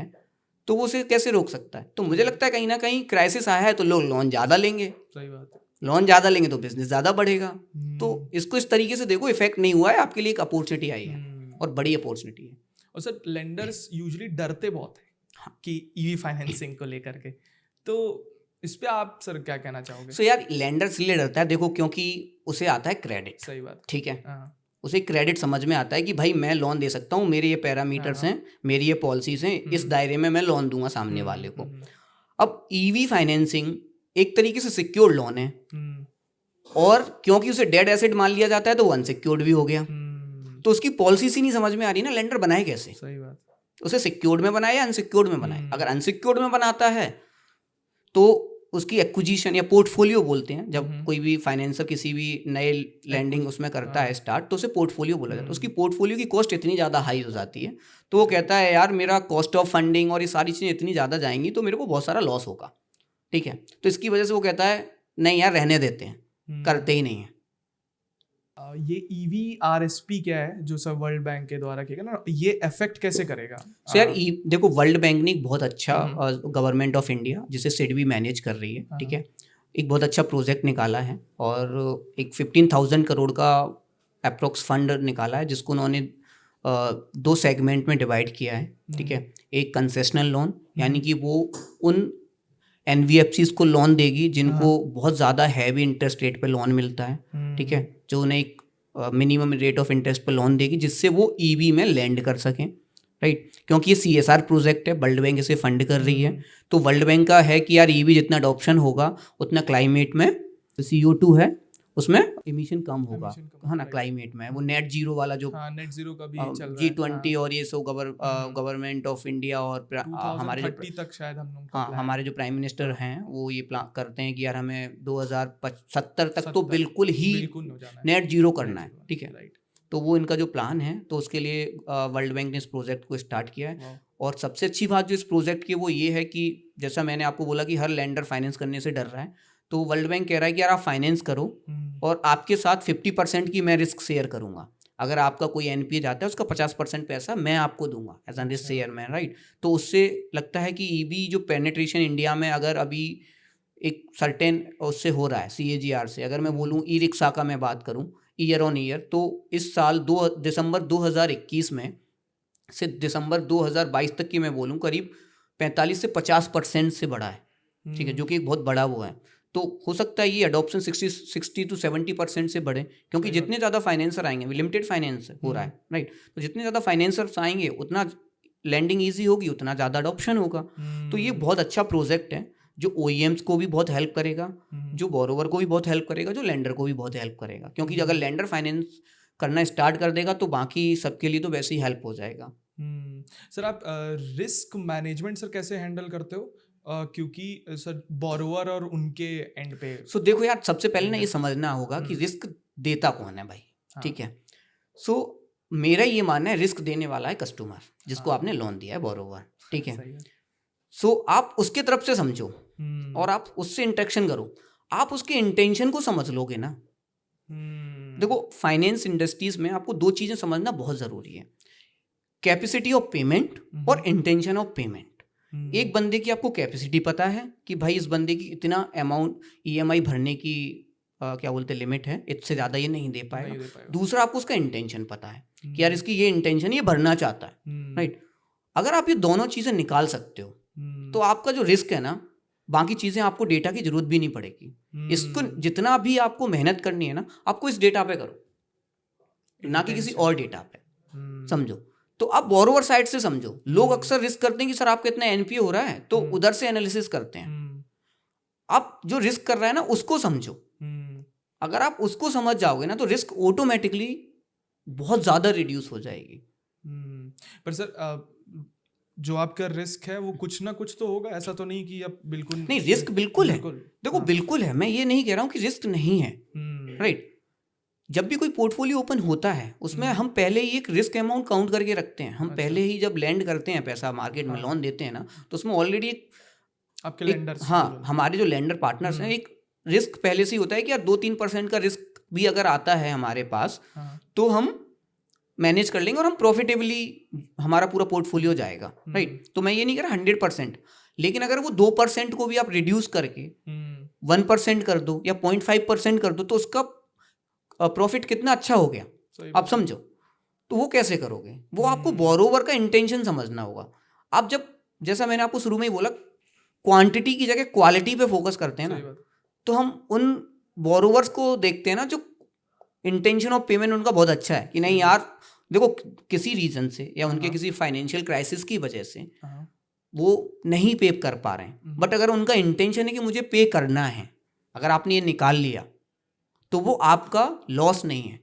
तो वो उसे कैसे रोक सकता है। तो मुझे लगता है कहीं ना कहीं क्राइसिस आया है तो लोग लोन ज़्यादा लेंगे, सही बात है, लोन ज़्यादा लेंगे तो बिजनेस ज़्यादा बढ़ेगा। तो इसको इस तरीके से देखो, इफेक्ट नहीं हुआ है, आपके लिए एक अपॉर्चुनिटी आई है, और बड़ी अपॉर्चुनिटी है। और सर लेंडर्स यूजुअली डरते बहुत हैं कि ईवी फाइनेंसिंग को लेकर के, तो इस पे आप सर क्या कहना चाहोगे? सो यार, लेंडर इसलिए डरता है, देखो, क्योंकि उसे आता है क्रेडिट, सही बात, ठीक है। उसे क्रेडिट समझ में आता है कि भाई मैं लोन दे सकता हूँ, मेरे ये पैरामीटर्स हैं, मेरी ये पॉलिसीज हैं, इस दायरे में मैं लोन दूंगा सामने वाले को। अब ईवी फाइनेंसिंग एक तरीके से सिक्योर्ड लोन है, और क्योंकि उसे डेड एसेट मान लिया जाता है तो वो अनसिक्योर्ड भी हो गया, तो उसकी पॉलिसी ही नहीं समझ में आ रही ना, लेंडर बनाए कैसे? सही बात, उसे सिक्योर्ड में बनाए या अनसिक्योर्ड में बनाए? अगर अनसिक्योर्ड में बनाता है तो उसकी एक्विजिशन या पोर्टफोलियो बोलते हैं, जब कोई भी फाइनेंसर किसी भी नए लैंडिंग उसमें करता है स्टार्ट, तो उसे पोर्टफोलियो बोला जाता है। उसकी पोर्टफोलियो की कॉस्ट इतनी ज़्यादा हाई हो जाती है, तो वो कहता है यार मेरा कॉस्ट ऑफ फंडिंग और ये सारी चीज़ें इतनी ज़्यादा जाएंगी तो मेरे को बहुत सारा लॉस होगा, ठीक है। तो इसकी वजह से वो कहता है नहीं यार रहने देते हैं, करते ही नहीं है। ये ईवी आरएसपी क्या है जो सब वर्ल्ड बैंक के द्वारा किया गया ना, ये इफेक्ट कैसे करेगा? सो यार देखो, वर्ल्ड बैंक ने एक बहुत अच्छा, गवर्नमेंट ऑफ इंडिया जिसे सिडबी मैनेज कर रही है, ठीक है, एक बहुत अच्छा प्रोजेक्ट निकाला है, और एक 15,000 करोड़ का अप्रोक्स फंड निकाला है, जिसको उन्होंने 2 सेगमेंट में डिवाइड किया है, ठीक है। एक कंसेशनल लोन, यानी कि वो उन एनबीएफसीज को लोन देगी जिनको बहुत ज़्यादा हैवी इंटरेस्ट रेट पे लोन मिलता है, ठीक है, जो उन्हें एक मिनिमम रेट ऑफ इंटरेस्ट पे लोन देगी जिससे वो ईवी में लैंड कर सकें, राइट। क्योंकि ये सीएसआर प्रोजेक्ट है, वर्ल्ड बैंक इसे फंड कर रही है, तो वर्ल्ड बैंक का है कि यार ईवी जितना अडॉप्शन होगा उतना क्लाइमेट में CO2 है उसमें इमिशन कम होगा, है ना, क्लाइमेट में। वो नेट जीरो वाला जो नेट जीरो का भी चल रहा है, G20 और ये सो गवर्नमेंट ऑफ इंडिया और हमारे जो तक शायद हम लोग, हाँ, हमारे जो प्राइम मिनिस्टर हैं वो ये प्लान करते हैं कि यार हमें 2070 तक तो बिल्कुल ही नेट जीरो करना है, ठीक है। तो वो इनका जो प्लान है, तो उसके लिए वर्ल्ड बैंक ने इस प्रोजेक्ट को स्टार्ट किया है। और सबसे अच्छी बात जो इस प्रोजेक्ट की वो ये है कि जैसा मैंने आपको बोला कि हर लैंडर फाइनेंस करने से डर रहा है, तो वर्ल्ड बैंक कह रहा है कि यार आप फाइनेंस करो और आपके साथ 50% की मैं रिस्क शेयर करूंगा। अगर आपका कोई एनपीए जाता है उसका 50% पैसा मैं आपको दूंगा एज एन रिस्क शेयरमैन, राइट। तो उससे लगता है कि ईबी जो पेनिट्रेशन इंडिया में अगर अभी एक सर्टेन उससे हो रहा है CAGR से, अगर मैं बोलूँ ई रिक्शा का मैं बात करूँ ईयर ऑन ईयर, तो इस साल दिसंबर 2021 में से दिसंबर 2022 तक की मैं बोलूँ करीब 45 से 50% से बढ़ा है, ठीक है, जो कि एक बहुत बड़ा वो है। तो हो सकता है ये अडॉप्शन 60 to 70% से बढ़े, क्योंकि जितने ज़्यादा फाइनेंसर आएंगे, लिमिटेड फाइनेंस हो रहा है, राइट, तो जितने ज़्यादा फाइनेंसर्स आएंगे उतना लैंडिंग ईजी होगी, उतना ज़्यादा अडॉप्शन होगा। तो ये बहुत अच्छा प्रोजेक्ट है जो OEMs को भी बहुत हेल्प करेगा, जो बोरोवर को भी बहुत हेल्प करेगा, जो लेंडर को भी बहुत हेल्प करेगा, क्योंकि अगर लेंडर फाइनेंस करना स्टार्ट कर देगा तो बाकी सबके लिए तो वैसे ही हेल्प हो जाएगा। सर आप रिस्क मैनेजमेंट सर कैसे हैंडल करते हो? क्योंकि सर बोरोवर और उनके एंड पे सो देखो यार, सबसे पहले ना ये समझना होगा कि रिस्क देता कौन है भाई, ठीक है। सो मेरा ये मानना है रिस्क देने वाला है कस्टमर, जिसको आपने लोन दिया है, बोरोवर, ठीक है। सो आप उसके तरफ से समझो और आप उससे इंटरेक्शन करो, आप उसके इंटेंशन को समझ लोगे ना। देखो फाइनेंस इंडस्ट्रीज में आपको दो चीजें समझना बहुत जरूरी है, कैपेसिटी ऑफ पेमेंट और इंटेंशन ऑफ पेमेंट। एक बंदे की आपको कैपेसिटी पता है कि भाई इस बंदे की इतना अमाउंट EMI भरने की क्या बोलते हैं लिमिट है, इससे ज़्यादा ये नहीं दे पाएगा। दूसरा आपको उसका इंटेंशन पता है कि यार इसकी ये इंटेंशन, ये भरना चाहता है, राइट। अगर आप ये दोनों चीज़ें निकाल सकते हो तो आपका जो रिस्क है ना, बाकी चीज़ें आपको डेटा की जरूरत भी नहीं पड़ेगी। इसको जितना भी आपको मेहनत करनी है ना, आपको इस डेटा पे करो, ना कि किसी और डेटा पे, समझो। तो आप बोरोवर साइड से समझो। लोग अक्सर रिस्क करते हैं कि सर आपका इतना NPA हो रहा है, तो उधर से एनालिसिस करते हैं। आप जो रिस्क कर रहा है ना उसको समझो। अगर आप उसको समझ जाओगे ना तो रिस्क ऑटोमेटिकली बहुत ज़्यादा रिड्यूस हो जाएगी। पर सर जो आपका रिस्क है वो कुछ ना कुछ तो होगा, ऐसा तो नहीं कि आप बिल्कुल नहीं, रिस्क बिल्कुल है। देखो बिल्कुल है, मैं ये नहीं कह रहा हूँ कि रिस्क नहीं है, राइट। जब भी कोई पोर्टफोलियो ओपन होता है उसमें हम पहले ही एक रिस्क अमाउंट काउंट करके रखते हैं। हम पहले ही जब लैंड करते हैं पैसा मार्केट में, लोन देते हैं ना, तो उसमें ऑलरेडी आपके लेंडर्स, हाँ, हमारे जो लेंडर पार्टनर्स हैं, एक रिस्क पहले से ही होता है कि यार 2-3% का रिस्क भी अगर आता है हमारे पास तो हम मैनेज कर लेंगे और हम प्रॉफिटेबली हमारा पूरा पोर्टफोलियो जाएगा, राइट। तो मैं ये नहीं कह रहा 100%, लेकिन अगर वो 2% को भी आप रिड्यूस करके 1% कर दो या 0.5% कर दो तो उसका प्रॉफिट कितना अच्छा हो गया, आप समझो। तो वो कैसे करोगे? वो आपको बोरोवर का इंटेंशन समझना होगा। आप जब, जैसा मैंने आपको शुरू में ही बोला, क्वांटिटी की जगह क्वालिटी पे फोकस करते हैं ना, तो हम उन बोरोवर्स को देखते हैं ना जो इंटेंशन ऑफ पेमेंट उनका बहुत अच्छा है कि नहीं यार देखो किसी रीजन से या उनके किसी फाइनेंशियल क्राइसिस की वजह से वो नहीं पे कर पा रहे हैं, बट अगर उनका इंटेंशन है कि मुझे पे करना है, अगर आपने ये निकाल लिया तो वो आपका लॉस नहीं है,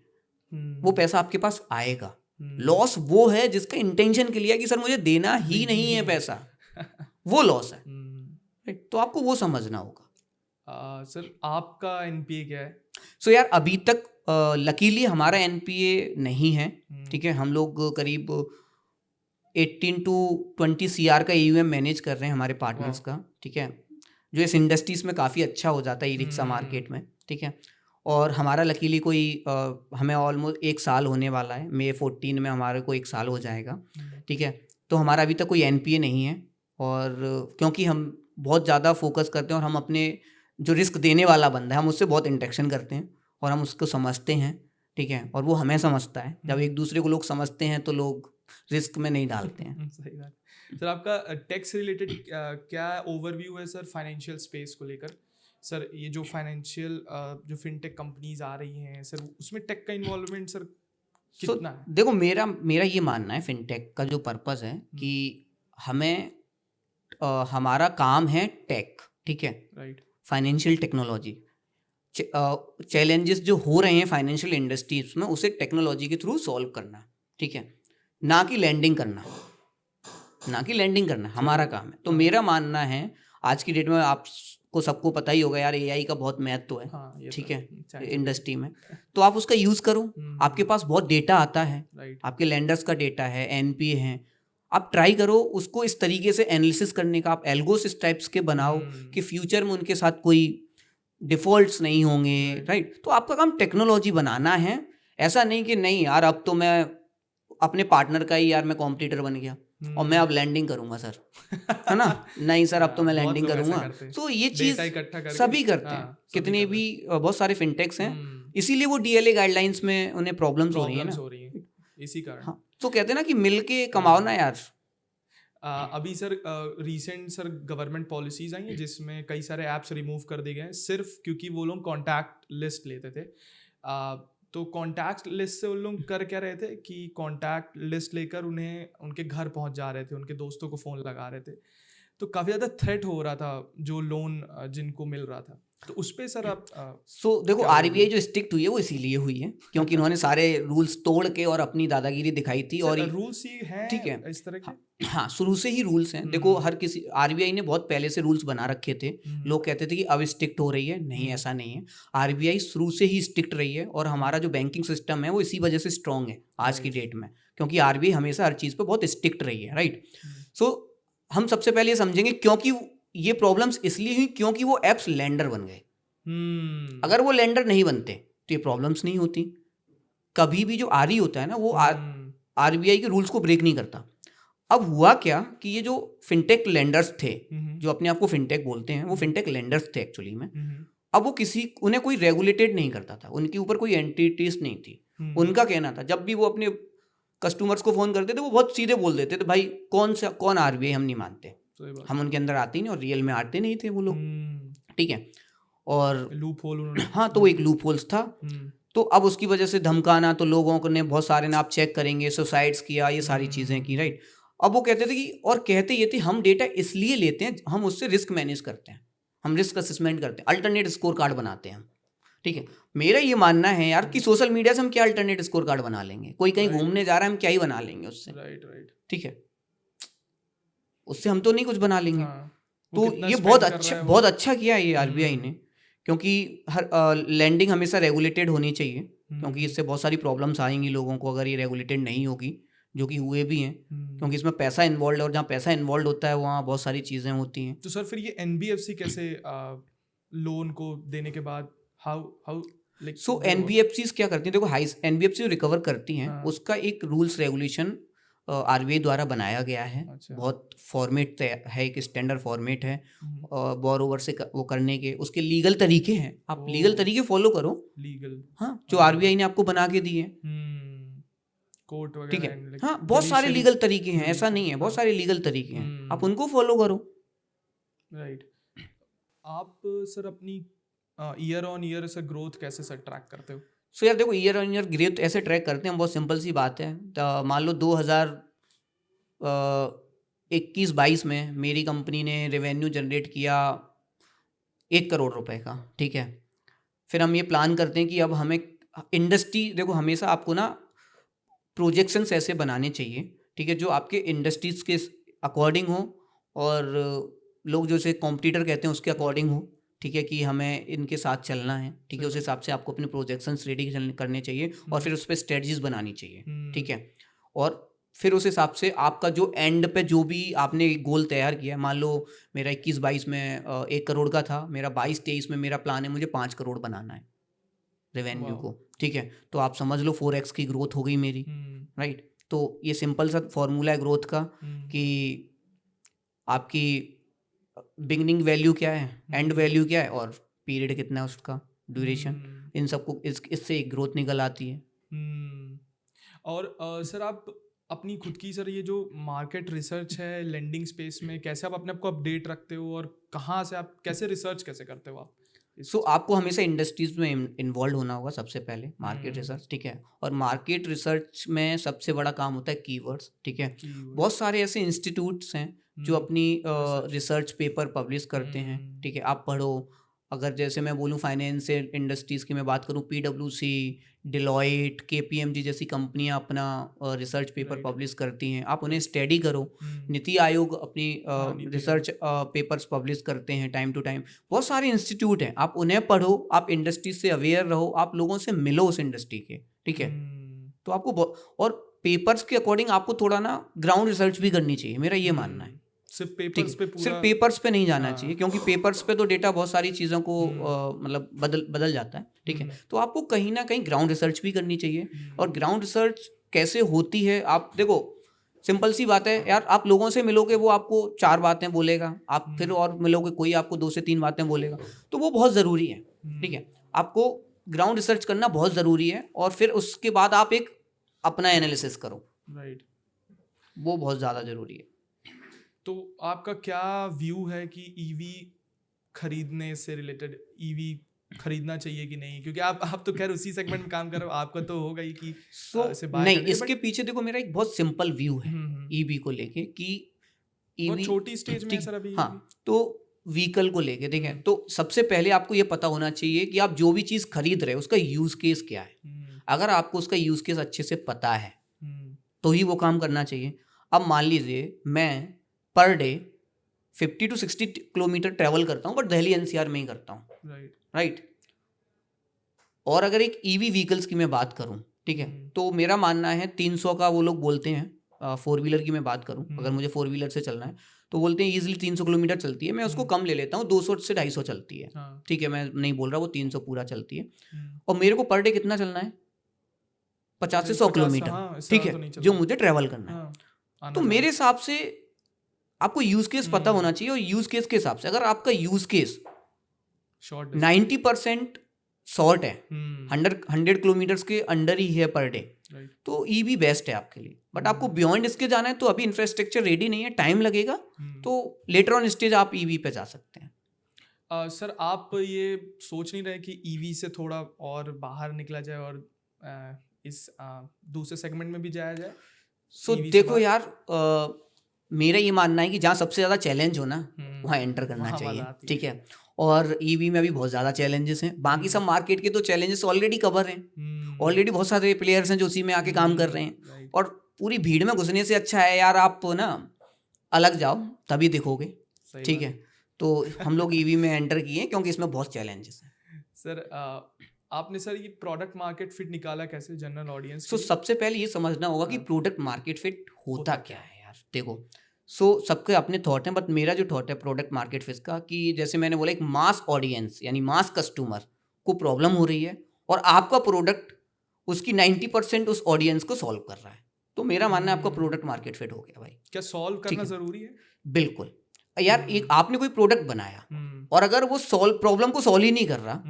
वो पैसा आपके पास आएगा। लॉस वो है जिसका इंटेंशन के लिए कि सर मुझे देना ही नहीं है पैसा, वो लॉस है। तो आपको वो समझना होगा। सर आपका NPA क्या है? सो यार अभी तक लकीली हमारा NPA नहीं है, ठीक है। हम लोग करीब 18 to 20 CR का AUM मैनेज कर रहे हैं हमारे पार्टनर्स का, ठीक है, जो इस इंडस्ट्रीज में काफ़ी अच्छा हो जाता है ई रिक्शा मार्केट में, ठीक है। और हमारा लकीली कोई हमें ऑलमोस्ट 1 साल होने वाला है, May 14 में हमारे को 1 साल हो जाएगा, ठीक है। तो हमारा अभी तक कोई NPA नहीं है, और क्योंकि हम बहुत ज़्यादा फोकस करते हैं और हम अपने जो रिस्क देने वाला बंदा है हम उससे बहुत इंटरेक्शन करते हैं और हम उसको समझते हैं, ठीक है, और वो हमें समझता है। जब एक दूसरे को लोग समझते हैं तो लोग रिस्क में नहीं डालते हैं। सही बात। सर आपका टैक्स रिलेटेड क्या ओवरव्यू है सर फाइनेंशियल स्पेस को लेकर? सर ये जो फाइनेंशियल जो फिनटेक कंपनीज आ रही हैं सर, उसमें टेक का इन्वॉल्वमेंट सर कितना है? देखो मेरा ये मानना है फिनटेक का जो पर्पस है कि हमें हमारा काम है टेक, ठीक है, राइट, फाइनेंशियल टेक्नोलॉजी। चैलेंजेस जो हो रहे हैं फाइनेंशियल इंडस्ट्रीज में उसे टेक्नोलॉजी के थ्रू सॉल्व करना, ठीक है, ना कि लैंडिंग करना, ना कि लैंडिंग करना हमारा काम है। तो मेरा मानना है आज की डेट में आपको सबको पता ही होगा यार AI का बहुत महत्व है, ठीक है, इंडस्ट्री में। तो आप उसका यूज़ करो, आपके पास बहुत डेटा आता है, आपके लैंडर्स का डेटा है, NPA है, आप ट्राई करो उसको इस तरीके से एनालिसिस करने का। आप एल्गोस इस टाइप्स के बनाओ कि फ्यूचर में उनके साथ कोई डिफॉल्ट्स नहीं होंगे, राइट। तो आपका काम टेक्नोलॉजी बनाना है ऐसा नहीं कि नहीं यार अब तो मैं अपने पार्टनर का ही यार मैं कॉम्पिटिटर बन गया और मैं अब लैंडिंग करूंगा सर, है ना, नहीं सर अब तो मैं बहुत लैंडिंग लोग ऐसा करूंगा। करते हैं, तो ये डेटा चीज़ इकट्ठा करके, सभी करते हैं, हाँ सभी कितने कर भी रहे हैं। बहुत सारे फिनटेक्स हैं, इसीलिए वो डीएलए गाइडलाइंस में उन्हें प्रॉब्लम्स हो रही है प्रॉब्लम्स ना। हो रही हैं इसी कारण। हाँ, तो कहते हैं ना कि मिल के कमाओ ना यार। अभी sir recent sir government policies आई हैं जिसमें कई सारे ऐप्स रिमूव कर दिए गए हैं सिर्फ क्योंकि वो लोग कॉन्टैक्ट लिस्ट लेते थे। तो कॉन्टैक्ट लिस्ट से उन लोग कर क्या रहे थे कि कॉन्टैक्ट लिस्ट लेकर उन्हें उनके घर पहुंच जा रहे थे, उनके दोस्तों को फ़ोन लगा रहे थे, तो काफ़ी ज़्यादा थ्रेट हो रहा था जो लोन जिनको मिल रहा था। तो उस पे सर आप सो देखो क्या बोलोगे? आरबीआई जो स्ट्रिक्ट हुई है वो इसीलिए हुई है क्योंकि इन्होंने सारे रूल्स तोड़ के और अपनी दादागिरी दिखाई थी। और सर रूल्स ही हैं ठीक है, इस तरह के। हाँ शुरू से ही रूल्स हैं। देखो हर किसी, आरबीआई ने बहुत पहले से रूल्स बना रखे थे। लोग कहते थे कि अब स्ट्रिक्ट हो रही है, नहीं ऐसा नहीं है। आरबीआई शुरू से ही स्ट्रिक्ट रही है और हमारा जो बैंकिंग सिस्टम है वो इसी वजह से स्ट्रांग है आज की डेट में, क्योंकि आरबीआई हमेशा हर चीज़ पे बहुत स्ट्रिक्ट रही है, राइट। सो हम सबसे पहले ये समझेंगे क्योंकि ये प्रॉब्लम्स इसलिए हुई क्योंकि वो एप्स लेंडर बन गए। अगर वो लेंडर नहीं बनते तो ये प्रॉब्लम्स नहीं होती। कभी भी जो आरई होता है ना वो आरबीआई के रूल्स को ब्रेक नहीं करता। अब हुआ क्या कि ये जो फिनटेक लेंडर्स थे, जो अपने आप को फिनटेक बोलते हैं, वो फिनटेक लेंडर्स थे एक्चुअली में। अब वो उन्हें कोई रेगुलेटेड नहीं करता था, उनके ऊपर कोई एंटिटीज नहीं थी। उनका कहना था, जब भी वो अपने कस्टमर्स को फोन करते थे वो बहुत सीधे बोल देते थे, भाई कौन आरबीआई हम नहीं मानते, हम उनके अंदर आते ही नहीं, और रियल में आते नहीं थे वो लोग, ठीक है। और लूप होल उन्होंने, हाँ, तो वो एक लूप होल्स था। तो अब उसकी वजह से धमकाना, तो लोगों ने बहुत सारे ने आप चेक करेंगे सुसाइड्स किया, ये सारी चीज़ें की, राइट। अब वो कहते थे कि, और कहते ये थे हम डेटा इसलिए लेते हैं, हम उससे रिस्क मैनेज करते हैं, हम रिस्क असेसमेंट करते हैं, अल्टरनेट स्कोर कार्ड बनाते हैं हम, ठीक है। मेरा ये मानना है यार कि सोशल मीडिया से हम क्या अल्टरनेट स्कोर कार्ड बना लेंगे, कोई कहीं घूमने जा रहा है हम क्या ही बना लेंगे उससे, राइट, ठीक है, उससे हम तो नहीं कुछ बना लेंगे। तो कितना ये spend बहुत कर रहा अच्छा है वो। बहुत अच्छा किया ये आरबीआई ने, क्योंकि हर लैंडिंग हमेशा रेगुलेटेड होनी चाहिए, क्योंकि इससे बहुत सारी प्रॉब्लम्स आएंगी लोगों को अगर ये रेगुलेटेड नहीं होगी, जो कि हुए भी हैं, क्योंकि इसमें पैसा इन्वॉल्व है, और जहाँ पैसा इन्वॉल्व होता है वहाँ बहुत सारी चीज़ें होती हैं। तो सर फिर ये एनबीएफसी कैसे लोन को देने के बाद हाउ लाइक सो एनबीएफसीज क्या करती हैं, देखो हाई एनबीएफसी जो रिकवर करती हैं, हाँ। उसका एक रूल्स रेगुलेशन आरबीआई द्वारा बनाया गया है। अच्छा। बहुत फॉर्मेट है, एक स्टैंडर्ड फॉर्मेट है बोरोवर से वो करने के, उसके लीगल तरीके हैं, आप लीगल तरीके फॉलो करो, लीगल, हाँ, जो आरबीआई ने आपको बना के दिए, कोर्ट वगैरह, ठीक है, like हाँ, बहुत सारे judiciary- लीगल तरीके हैं, ऐसा नहीं है, हाँ। बहुत सारे लीगल तरीके हैं, आप उनको फॉलो करो। राइट। आप सर अपनी ईयर ऑन ईयर से ग्रोथ कैसे सर ट्रैक करते हो? सो यार देखो, ईयर ऑन ईयर ग्रोथ ऐसे ट्रैक करते हैं, बहुत सिंपल सी बात है। तो मान लो 2021-22 में मेरी कंपनी ने रेवेन्यू जनरेट किया 1 करोड़ रुपए का, ठीक है। फिर हम ये प्लान करते हैं कि अब हमें इंडस्ट्री, देखो हमेशा आपको ना प्रोजेक्शंस ऐसे बनाने चाहिए, ठीक है, जो आपके इंडस्ट्रीज के अकॉर्डिंग हो, और लोग जो इसे कॉम्पिटिटर कहते हैं उसके अकॉर्डिंग हो, ठीक है, कि हमें इनके साथ चलना है, ठीक है। उस हिसाब से आपको अपने प्रोजेक्शंस रेडी करने चाहिए, और फिर उस पर स्ट्रेटजीज बनानी चाहिए, ठीक है। और फिर उस हिसाब से आपका जो एंड पे जो भी आपने गोल तैयार किया, मान लो मेरा 21-22 में 1 करोड़ का था, मेरा 22-23 में मेरा प्लान है मुझे 5 करोड़ बनाना है रेवेन्यू को, ठीक है। तो आप समझ लो 4x की ग्रोथ हो गई मेरी, राइट। तो ये सिंपल सा फॉर्मूला है ग्रोथ का, कि आपकी बिगनिंग वैल्यू क्या है, एंड वैल्यू क्या है, और पीरियड कितना है उसका, ड्यूरेशन, इन सबको इससे एक ग्रोथ निकल आती है। और सर आप अपनी खुद की सर ये जो मार्केट रिसर्च है लेंडिंग स्पेस में, कैसे आप अपने आप को अपडेट रखते हो, और कहाँ से आप कैसे रिसर्च कैसे करते हो आप? सो आपको हमेशा इंडस्ट्रीज में इन्वॉल्व होना होगा सबसे पहले, मार्केट रिसर्च, ठीक है। और मार्केट रिसर्च में सबसे बड़ा काम होता है कीवर्ड्स, ठीक है। बहुत सारे ऐसे इंस्टीट्यूट्स हैं जो अपनी रिसर्च पेपर पब्लिश करते हैं, ठीक है, आप पढ़ो। अगर जैसे मैं बोलूँ फाइनेंशियल इंडस्ट्रीज़ की मैं बात करूँ, पीडब्ल्यूसी, डिलॉयट, केपीएमजी जैसी कंपनियां अपना रिसर्च पेपर पब्लिश करती हैं, आप उन्हें स्टडी करो। नीति आयोग अपनी रिसर्च पेपर्स पब्लिश करते हैं टाइम टू टाइम। बहुत सारे इंस्टीट्यूट हैं, आप उन्हें पढ़ो, आप इंडस्ट्री से अवेयर रहो, आप लोगों से मिलो उस इंडस्ट्री के, ठीक है। तो आपको और पेपर्स के अकॉर्डिंग आपको थोड़ा ना ग्राउंड रिसर्च भी करनी चाहिए, मेरा ये मानना है, सिर्फ ठीक पेपर्स है, पे पूरा सिर्फ पेपर्स पे नहीं जाना हाँ। चाहिए, क्योंकि पेपर्स पे तो डेटा बहुत सारी चीज़ों को मतलब बदल जाता है। ठीक है, तो आपको कहीं ना कहीं ग्राउंड रिसर्च भी करनी चाहिए। और ग्राउंड रिसर्च कैसे होती है, आप देखो सिंपल सी बात है यार, आप लोगों से मिलोगे वो आपको 4 बातें बोलेगा, आप फिर और मिलोगे कोई आपको 2 से 3 बातें बोलेगा, तो वो बहुत ज़रूरी है। ठीक है, आपको ग्राउंड रिसर्च करना बहुत ज़रूरी है, और फिर उसके बाद आप एक अपना एनालिसिस करो, राइट। वो बहुत ज़्यादा ज़रूरी है। तो आपका क्या व्यू है कि ईवी खरीदने से रिलेटेड, ईवी खरीदना चाहिए कि नहीं? क्योंकि आप तो खैर उसी सेगमेंट में काम कर रहे हो, आपका तो होगा ही कि इसे बाय नहीं, करना है, इसके पीछे देखो मेरा एक बहुत सिंपल व्यू है ईवी को लेके कि बहुत ईवी छोटी स्टेज में है सर अभी हाँ, तो व्हीकल को लेके देखें तो सबसे पहले आपको ये पता होना चाहिए कि आप जो भी चीज़ खरीद रहे हो उसका यूज केस क्या है। अगर आपको उसका यूज केस अच्छे से पता है तो ही वो काम करना चाहिए। अब मान लीजिए मैं per day 50 to 60 kilometre travel करता हूँ, बट दिल्ली एनसीआर में ही करता हूँ, राइट। और अगर एक ईवी व्हीकल्स की मैं बात करूँ, ठीक है, तो मेरा मानना है 300 का वो लोग बोलते हैं, 4 व्हीलर की मैं बात करूँ, अगर मुझे 4 व्हीलर से चलना है तो बोलते हैं ईजिली 300 किलोमीटर चलती है। मैं उसको कम ले लेता हूँ, 200 से 250 चलती है। ठीक है, मैं नहीं बोल रहा वो 300 पूरा चलती है। और मेरे को पर डे कितना चलना है? 50 से 100 किलोमीटर, ठीक है, जो मुझे ट्रैवल करना है। तो मेरे हिसाब से आपको यूज केस पता होना चाहिए, और यूज केस के हिसाब से अगर आपका यूज केस 90% शॉर्ट है, 100 किलोमीटर के अंडर ही है पर डे, तो ईवी बेस्ट है आपके लिए। बट आपको बियॉन्ड इसके जाना है तो अभी इंफ्रास्ट्रक्चर रेडी नहीं है, टाइम लगेगा, तो लेटर ऑन स्टेज आप ईवी पे जा सकते हैं। सर आप ये सोच नहीं रहे कि ईवी से थोड़ा और बाहर निकला जाए और इस दूसरे सेगमेंट में भी जाया जाए? देखो यार, मेरा ये मानना है कि जहाँ सबसे ज़्यादा चैलेंज हो ना वहाँ एंटर करना चाहिए। ठीक है, और ईवी में भी बहुत ज़्यादा चैलेंजेस हैं, बाकी सब मार्केट के तो चैलेंजेस ऑलरेडी कवर हैं, ऑलरेडी बहुत सारे प्लेयर्स हैं जो उसी में आके काम कर रहे हैं। और पूरी भीड़ में घुसने से अच्छा है यार आप ना अलग जाओ, तभी दिखोगे। ठीक है, तो हम लोग ईवी में एंटर किए हैं क्योंकि इसमें बहुत चैलेंजेस हैं। सर आपने सर ये प्रोडक्ट मार्केट फिट निकाला कैसे जनरल ऑडियंस? सबसे पहले ये समझना होगा कि प्रोडक्ट मार्केट फिट होता क्या है यार। देखो सबके अपने थॉट हैं, बट मेरा जो थॉट है प्रोडक्ट मार्केट फिट का, कि जैसे मैंने बोला एक मास ऑडियंस यानी मास कस्टमर को प्रॉब्लम हो रही है और आपका प्रोडक्ट उसकी 90% उस ऑडियंस को सॉल्व कर रहा है, तो मेरा मानना है आपका प्रोडक्ट मार्केट फिट हो गया भाई। क्या सॉल्व करना जरूरी है? बिल्कुल यार, एक आपने कोई प्रोडक्ट बनाया और अगर वो प्रॉब्लम को सॉल्व ही नहीं कर रहा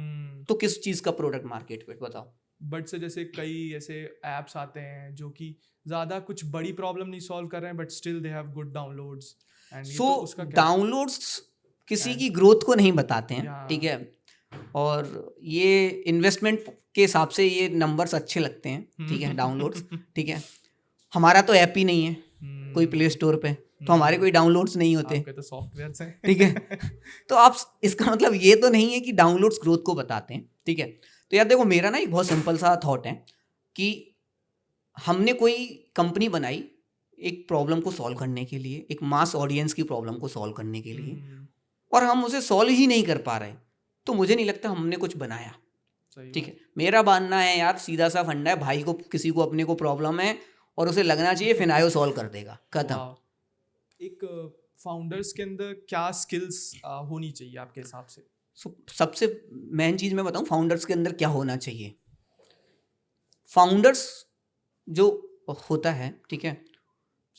तो किस चीज़ का प्रोडक्ट मार्केट फिट, बताओ। बट से जैसे कई ऐसे एप्स आते हैं जो कि ज़्यादा कुछ बड़ी प्रॉब्लम नहीं सॉल्व कर रहे हैं, but still they have good downloads. So downloads किसी की ग्रोथ को नहीं बताते हैं, ठीक है, और ये इन्वेस्टमेंट के हिसाब से ये नंबर्स अच्छे लगते हैं, ठीक है, डाउनलोड्स। ठीक है, हमारा तो ऐप ही नहीं है कोई प्ले स्टोर पे, तो हमारे कोई डाउनलोड्स नहीं होते, तो सॉफ्टवेयर हैं। ठीक है, तो आप इसका मतलब ये तो नहीं है कि डाउनलोड्स ग्रोथ को बताते हैं। ठीक है, तो यार देखो मेरा ना एक बहुत सिंपल सा थॉट है कि हमने कोई कंपनी बनाई एक प्रॉब्लम को सॉल्व करने के लिए, एक मास ऑडियंस की प्रॉब्लम को सॉल्व करने के लिए, और हम उसे सॉल्व ही नहीं कर पा रहे, तो मुझे नहीं लगता हमने कुछ बनाया। ठीक है, मेरा मानना है यार सीधा सा फंडा है, भाई को किसी को अपने को प्रॉब्लम है और उसे लगना चाहिए फिनायो सॉल्व कर देगा, खत्म। एक फाउंडर्स के अंदर क्या स्किल्स होनी चाहिए आपके हिसाब से? सबसे मेन चीज़ मैं बताऊं फाउंडर्स के अंदर क्या होना चाहिए। फाउंडर्स जो होता है, ठीक है,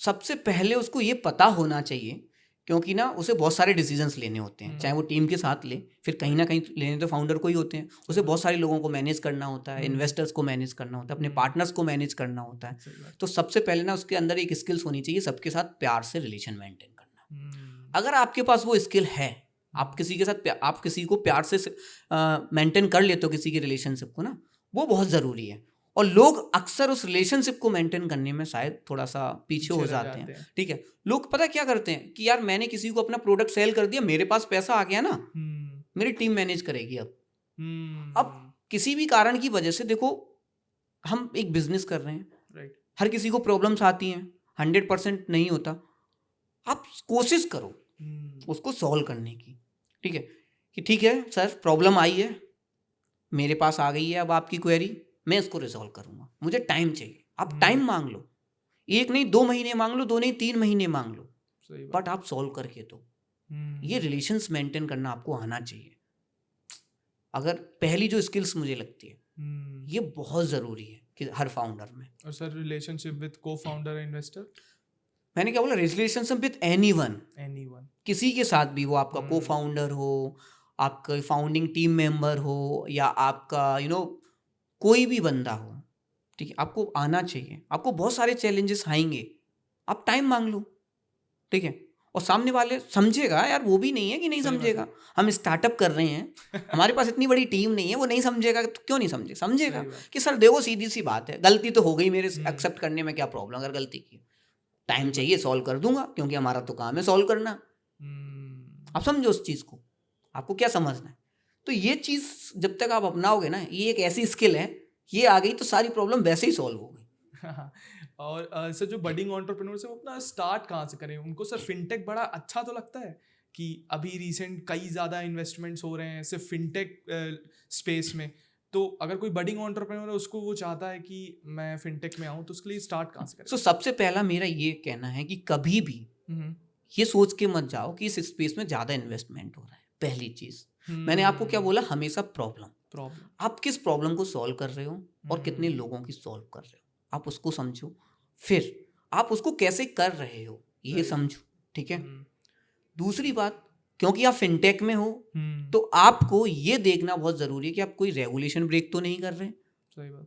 सबसे पहले उसको ये पता होना चाहिए, क्योंकि ना उसे बहुत सारे डिसीजंस लेने होते हैं, चाहे वो टीम के साथ ले, फिर कहीं ना कहीं लेने तो फाउंडर को ही होते हैं, उसे बहुत सारे लोगों को मैनेज करना होता है, इन्वेस्टर्स को मैनेज करना होता है, अपने पार्टनर्स को मैनेज करना होता है। तो सबसे पहले ना उसके अंदर एक स्किल्स होनी चाहिए, सबके साथ प्यार से रिलेशन मेंटेन करना। अगर आपके पास वो स्किल है, आप किसी के साथ आप किसी को प्यार से मेंटेन कर लेते हो किसी की रिलेशनशिप को ना, वो बहुत ज़रूरी है। और लोग अक्सर उस रिलेशनशिप को मेंटेन करने में शायद थोड़ा सा पीछे हो जाते हैं। ठीक है, लोग पता क्या करते हैं कि यार मैंने किसी को अपना प्रोडक्ट सेल कर दिया, मेरे पास पैसा आ गया ना, मेरी टीम मैनेज करेगी। अब किसी भी कारण की वजह से देखो हम एक बिजनेस कर रहे हैं, हर किसी को प्रॉब्लम्स आती हैं, 100% नहीं होता, आप कोशिश करो उसको सॉल्व करने की। ठीक है, कि ठीक है सर प्रॉब्लम आई है, मेरे पास आ गई है अब आपकी क्वेरी, मैं इसको रिजॉल्व करूंगा, मुझे टाइम चाहिए। आप टाइम मांग लो, 1 नहीं 2 महीने मांग लो, 2 नहीं 3 महीने मांग लो, सही बात। बट आप सॉल्व करके दो। ये रिलेशंस मेंटेन करना आपको आना चाहिए। अगर पहली जो स्किल्स मुझे लगती है ये बहुत ज़रूरी है कि हर फाउंडर में। और सर रिलेशनशिप विद को फाउंडर इन्वेस्टर, मैंने क्या बोला, रिलेशनशिप विद एनीवन, किसी के साथ भी, वो आपका को फाउंडर हो, आपका फाउंडिंग टीम मेंबर हो, या आपका कोई भी बंदा हो, ठीक है, आपको आना चाहिए। आपको बहुत सारे चैलेंजेस आएंगे, आप टाइम मांग लो, ठीक है, और सामने वाले समझेगा यार, वो भी नहीं है कि नहीं समझेगा। हम स्टार्टअप कर रहे हैं, हमारे पास इतनी बड़ी टीम नहीं है, वो नहीं समझेगा तो क्यों नहीं समझेगा कि सर देखो सीधी सी बात है, गलती तो हो गई मेरे से, एक्सेप्ट करने में क्या प्रॉब्लम, अगर गलती की टाइम चाहिए सॉल्व कर दूंगा, क्योंकि हमारा तो काम है सॉल्व करना। आप समझो उस चीज़ को, आपको क्या समझना है। तो ये चीज़ जब तक आप अपनाओगे ना, ये एक ऐसी स्किल है, ये आ गई तो सारी प्रॉब्लम वैसे ही सॉल्व हो गई। और सर जो बडिंग एंटरप्रेन्योर्स है वो अपना स्टार्ट कहाँ से करें? उनको सर फिनटेक बड़ा अच्छा तो लगता है कि अभी रिसेंट कई ज़्यादा इन्वेस्टमेंट्स हो रहे हैं सिर्फ फिनटेक स्पेस में, तो अगर कोई बडिंग एंटरप्रेन्योर है उसको वो चाहता है कि मैं फिनटेक में आऊँ, तो उसके लिए स्टार्ट कहाँ से करें? सो सबसे पहला मेरा ये कहना है कि कभी भी ये सोच के मत जाओ कि इस स्पेस में ज़्यादा इन्वेस्टमेंट हो रहा है। पहली चीज़ मैंने आपको क्या बोला, हमेशा प्रॉब्लम, आप किस प्रॉब्लम को सॉल्व कर रहे हो और कितने लोगों की सॉल्व कर रहे हो, आप उसको समझो, फिर आप उसको कैसे कर रहे हो ये समझो, ठीक है। दूसरी बात, क्योंकि आप फिनटेक में हो तो आपको ये देखना बहुत ज़रूरी है कि आप कोई रेगुलेशन ब्रेक तो नहीं कर रहे। सही बात।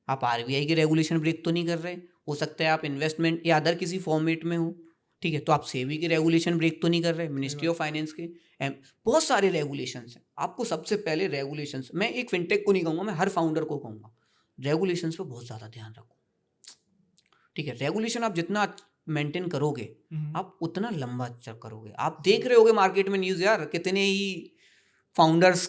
आप आरबीआई के रेगुलेशन ब्रेक तो नहीं कर रहे। हो सकता है आप इन्वेस्टमेंट या अदर किसी फॉर्मेट में हो, ठीक है, तो आप सेबी के रेगुलेशन ब्रेक तो नहीं कर रहे, मिनिस्ट्री ऑफ फाइनेंस के, बहुत सारे रेगुलेशंस हैं। आपको सबसे पहले रेगुलेशंस, मैं एक फिनटेक को नहीं कहूँगा, मैं हर फाउंडर को कहूँगा, रेगुलेशंस पे बहुत ज़्यादा ध्यान रखो, ठीक है। रेगुलेशन आप जितना मेंटेन करोगे आप उतना लंबा करोगे। आप देख रहे होगे मार्केट में न्यूज़, यार कितने ही फाउंडर्स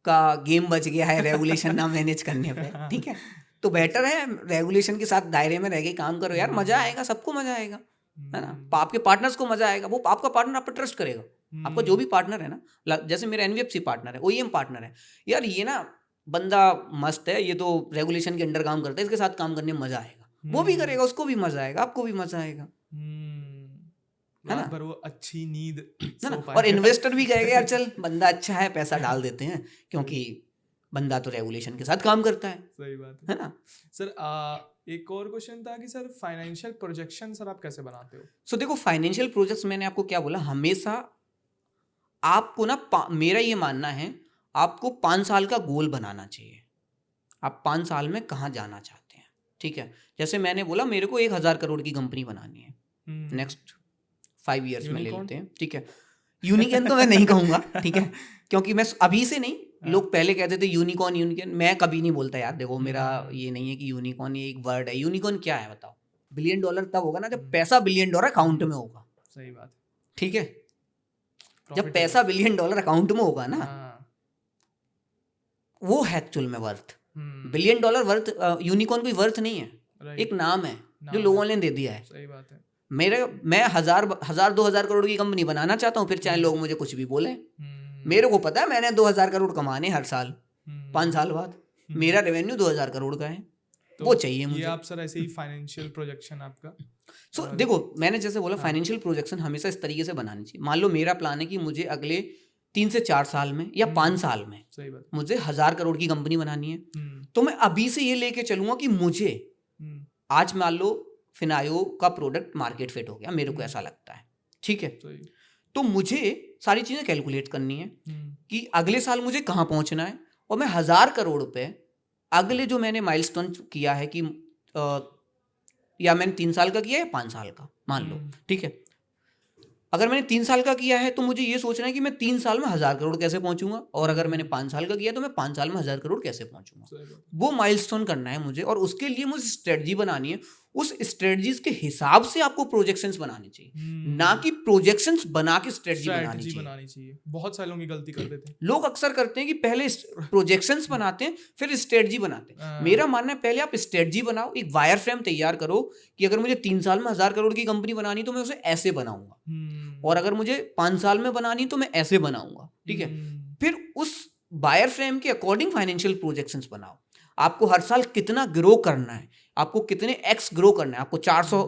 का गेम बच गया है रेगुलेशन ना मैनेज करने पे, ठीक है। तो बेटर है रेगुलेशन के साथ दायरे में रह के काम करो यार, मजा आएगा, सबको मजा आएगा, है ना। आपके पार्टनर्स को मजा आएगा, वो आपका पार्टनर आप पर ट्रस्ट करेगा। आपका जो भी पार्टनर है ना, जैसे मेरा एनबीएफसी पार्टनर है, ओईएम पार्टनर है, यार ये ना बंदा मस्त है, ये तो रेगुलेशन के अंडर काम करता है, इसके साथ काम करने में मजा आएगा, वो भी करेगा, उसको भी मजा आएगा, आपको भी मजा आएगा, है ना। पर वो अच्छी नींद है ना। और इन्वेस्टर भी कहेगा यार चल बंदा अच्छा है, पैसा डाल देते हैं, क्योंकि बंदा तो रेगुलेशन के साथ काम करता है। सही बात है ना। सर एक और क्वेश्चन था कि सर फाइनेंशियल प्रोजेक्शन सर आप कैसे बनाते हो? सो देखो, फाइनेंशियल प्रोजेक्ट्स मैंने आपको क्या बोला, हमेशा आपको ना मेरा ये मानना है, आपको 5 साल का गोल बनाना चाहिए। आप 5 साल में कहाँ जाना चाहते हैं, ठीक है। जैसे मैंने बोला मेरे को 1000 करोड़ की कंपनी बनानी है नेक्स्ट 5 ईयर्स में ले लेते हैं, ठीक है। यूनिकॉर्न तो मैं नहीं कहूँगा, ठीक है, क्योंकि मैं अभी से नहीं, लोग पहले कहते थे यूनिकॉर्न, मैं कभी नहीं बोलता यार। देखो मेरा ये नहीं है कि यूनिकॉर्न ये एक वर्ड है। यूनिकॉर्न क्या है बताओ? $1 बिलियन तब होगा ना जब पैसा $1 बिलियन अकाउंट में होगा। सही बात, ठीक है। जब पैसा $1 बिलियन अकाउंट में होगा ना, वो है एक्चुअल में वर्थ। $1 बिलियन वर्थ, यूनिकॉर्न कोई वर्थ नहीं है, एक नाम है जो लोगों ने दे दिया है। सही बात है। मैं 1000-2000 करोड़ की कंपनी बनाना चाहता हूँ, फिर चाहे लोग मुझे कुछ भी बोले, मेरे को पता है मैंने 2000 करोड़ कमाने हर साल, 5 साल बाद मेरा रेवेन्यू 2000 करोड़ का है, तो वो चाहिए मुझे। ये आप सर ऐसे ही फाइनेंशियल प्रोजेक्शन आपका। सो देखो मैंने जैसे बोला, फाइनेंशियल प्रोजेक्शन हमेशा इस तरीके से बनानी चाहिए। मान लो मेरा प्लान है कि मुझे अगले 3 से 4 साल में या 5 साल में मुझे 1000 करोड़ की कंपनी बनानी है, तो मैं अभी से ये लेके चलूंगा कि मुझे आज मान लो फिनायो का प्रोडक्ट मार्केट फिट हो गया, मेरे को ऐसा लगता है, ठीक है, तो मुझे सारी चीज़ें कैलकुलेट करनी है कि अगले साल मुझे कहाँ पहुँचना है, और मैं 1000 करोड़ रुपए अगले जो मैंने माइलस्टोन किया है कि या मैंने 3 साल का किया है या 5 साल का मान लो, ठीक है। अगर मैंने 3 साल का किया है तो मुझे ये सोचना है कि मैं 3 साल में 1000 करोड़ कैसे पहुंचूंगा, और अगर मैंने 5 साल का किया तो मैं 5 साल में 1000 करोड़ कैसे पहुंचूंगा। वो माइलस्टोन करना है मुझे, और उसके लिए मुझे स्ट्रेटजी बनानी है। उस स्ट्रेटजीज के हिसाब से आपको प्रोजेक्शंस बनानी चाहिए, ना कि प्रोजेक्शंस बना के स्ट्रेटजी बनानी चाहिए। बहुत सारे लोग ये गलती कर देते हैं। लोग अक्सर करते हैं कि पहले प्रोजेक्शंस बनाते हैं फिर स्ट्रेटजी बनाते हैं। मेरा मानना है पहले आप स्ट्रेटजी बनाओ, एक वायर फ्रेम तैयार करो कि अगर मुझे 3 साल में 1000 करोड़ की कंपनी बनानी तो मैं उसे ऐसे बनाऊंगा, और अगर मुझे 5 साल में बनानी तो मैं ऐसे बनाऊंगा, ठीक है। फिर उस वायर फ्रेम के अकॉर्डिंग फाइनेंशियल प्रोजेक्शंस बनाओ। आपको हर साल कितना ग्रो करना है, आपको कितने एक्स ग्रो करना है, आपको 400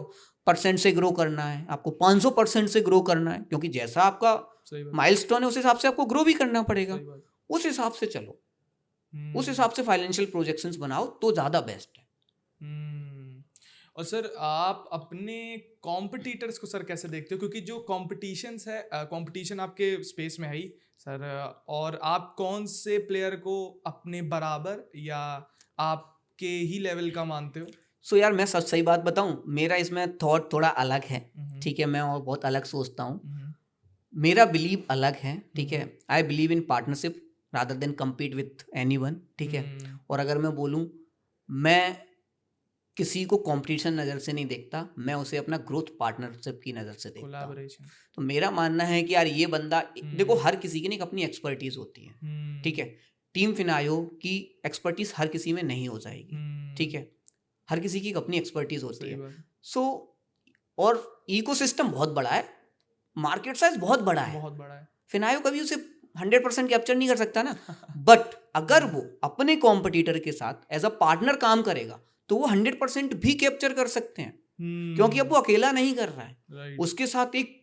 परसेंट से ग्रो करना है, आपको 500% से ग्रो करना है, क्योंकि जैसा आपका सही बात, माइलस्टोन है उस हिसाब से आपको ग्रो भी करना पड़ेगा। सही बात। उस हिसाब से चलो, उस हम्म, हिसाब से फाइनेंशियल प्रोजेक्शंस बनाओ तो ज़्यादा बेस्ट है। हम्म। और सर आप अपने कॉम्पिटिटर्स को सर कैसे देखते हो, क्योंकि जो कॉम्पिटिशन्स है, कंपटीशन आपके स्पेस में है ही सर, और आप कौन से प्लेयर को अपने बराबर या आपके ही लेवल का मानते हो? सो यार मैं सही बात बताऊं, मेरा इसमें थॉट थोड़ा अलग है, हम्म, ठीक है, मैं और बहुत अलग सोचता हूँ। हम्म, मेरा बिलीव अलग है, ठीक है। I believe in partnership rather than compete with anyone, ठीक है। और अगर मैं बोलूँ, मैं किसी को कंपटीशन नज़र से नहीं देखता, मैं उसे अपना ग्रोथ पार्टनरशिप की नज़र से देखता हूँ। कोलैबोरेशन। तो मेरा मानना है कि यार ये बंदा, देखो हर किसी की ना एक अपनी एक्सपर्टीज होती है, ठीक है। टीम फिनायो की एक्सपर्टीज हर किसी में नहीं हो जाएगी, ठीक है। हर किसी की एक अपनी एक्सपर्टीज होती सही है। बात, सो और इकोसिस्टम बहुत बड़ा है, मार्केट साइज बहुत बड़ा है, बहुत बड़ा है। फिनायो कभी उसे 100% कैप्चर नहीं कर सकता ना। बट अगर वो अपने कॉम्पिटिटर के साथ एज अ पार्टनर काम करेगा तो वो 100% भी कैप्चर कर सकते हैं, क्योंकि अब वो अकेला नहीं कर रहा है, राइट, उसके साथ एक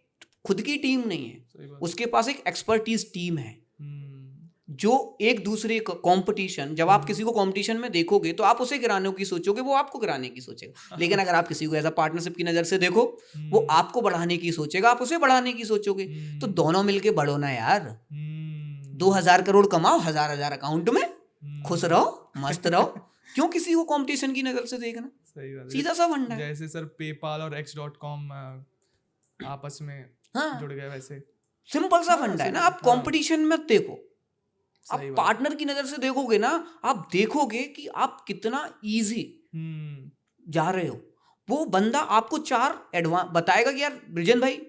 खुद की टीम नहीं है, सही बात। उसके पास एक एक्सपर्टीज टीम है, हम्म, जो एक दूसरे का कंपटीशन, जब आप किसी को कंपटीशन में देखोगे तो आप उसे गिराने की सोचोगे, वो आपको गिराने की सोचेगा। लेकिन अगर आप किसी को एज अ पार्टनरशिप की नज़र से देखो, वो आपको बढ़ाने की सोचेगा, आप उसे बढ़ाने की सोचोगे, तो दोनों मिलके बढ़ो ना यार। 2000 करोड़ कमाओ, 1000 अकाउंट में, खुश रहो, मस्त रहो। क्यों किसी को कंपटीशन की नज़र से देखना? सही बात है। सीधा सा फंडा है। जैसे सर पेपाल और x.com आपस में हाँ, जुड़ गए, वैसे सिंपल सा हाँ, फंडा है सही ना। बात, आप हाँ, कंपटीशन मत देखो, आप सही बात। पार्टनर की नज़र से देखोगे ना, आप देखोगे कि आप कितना इजी जा रहे हो। वो बंदा आपको 4 एडवांस बताएगा कि यार ब्रिजन भाई,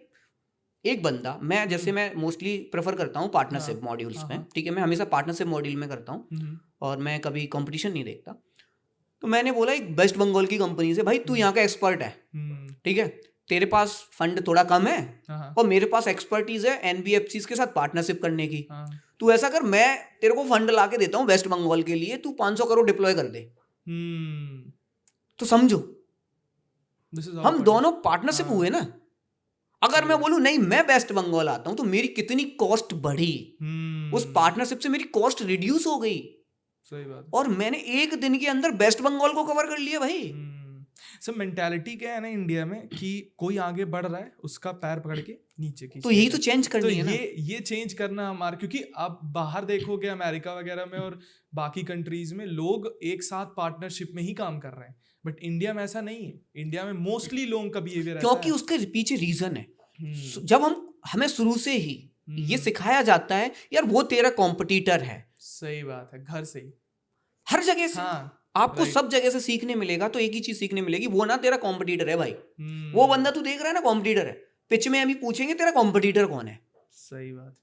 एक बंदा, मैं जैसे मैं मोस्टली प्रेफर करता हूँ पार्टनरशिप मॉड्यूल्स में, ठीक है, मैं हमेशा पार्टनरशिप मॉड्यूल में करता हूँ और मैं कभी कंपटीशन नहीं देखता। तो मैंने बोला एक वेस्ट बंगाल की कंपनी से, भाई तू यहाँ का एक्सपर्ट है, ठीक है, तेरे पास फंड थोड़ा कम है और मेरे पास एक्सपर्टीज है एनबीएफसी के साथ पार्टनरशिप करने की। तू ऐसा कर, मैं तेरे को फंड ला के देता हूँ वेस्ट बंगाल के लिए, तू 500 करोड़ डिप्लॉय कर दे। तो समझो, हम दोनों पार्टनरशिप हुए ना। अगर मैं बोलूं नहीं मैं वेस्ट बंगाल आता हूं, तो मेरी कितनी कॉस्ट बढ़ी, उस पार्टनरशिप से मेरी कॉस्ट रिड्यूस हो गई। सही बात। और मैंने एक दिन के अंदर वेस्ट बंगाल को कवर कर लिया भाई। सब मेंटालिटी क्या है ना इंडिया में, कि कोई आगे बढ़ रहा है उसका पैर पकड़ के नीचे की, तो यही तो चेंज करनी है ना। ये चेंज करना हमारा, क्योंकि आप बाहर देखोगे अमेरिका वगैरह में और बाकी कंट्रीज में लोग एक साथ पार्टनरशिप में ही काम कर रहे हैं, बट इंडिया में ऐसा नहीं है। इंडिया में मोस्टली लोगों का बिहेवियर ऐसा है, क्योंकि उसके पीछे रीजन है। जब हमें शुरू से ही ये सिखाया जाता है यार वो तेरा कॉम्पिटिटर है। सही बात है, घर से ही, हर जगह से, आपको सब जगह से सीखने मिलेगा, तो एक ही चीज सीखने मिलेगी, वो ना तेरा कॉम्पिटिटर है भाई। वो बंदा तू देख रहा है ना कॉम्पिटिटर है, पिच में अभी पूछेंगे तेरा कॉम्पिटिटर कौन है। सही बात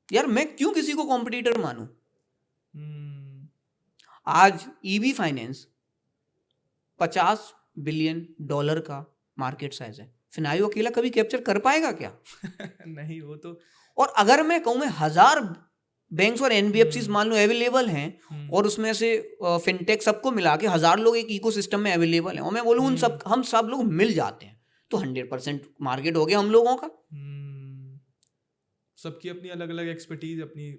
यार मैं क्यों किसी को कॉम्पिटिटर मानूं? आज ईवी फाइनेंस $50 बिलियन का मार्केट साइज है, फिनायो अकेला कभी कैप्चर कर पाएगा क्या? नहीं, वो तो। और अगर मैं कहूं, मैं 1000 बैंक्स और एनबीएफसीज मान लो अवेलेबल हैं, और उसमें से फिनटेक सबको मिला के 1000 लोग एक इकोसिस्टम में अवेलेबल हैं, और मैं बोलूं हम सब लोग मिल जाते हैं, तो 100% मार्केट हो गया हम लोगों का। सबकी अपनी अलग अलग एक्सपर्टीज, अपनी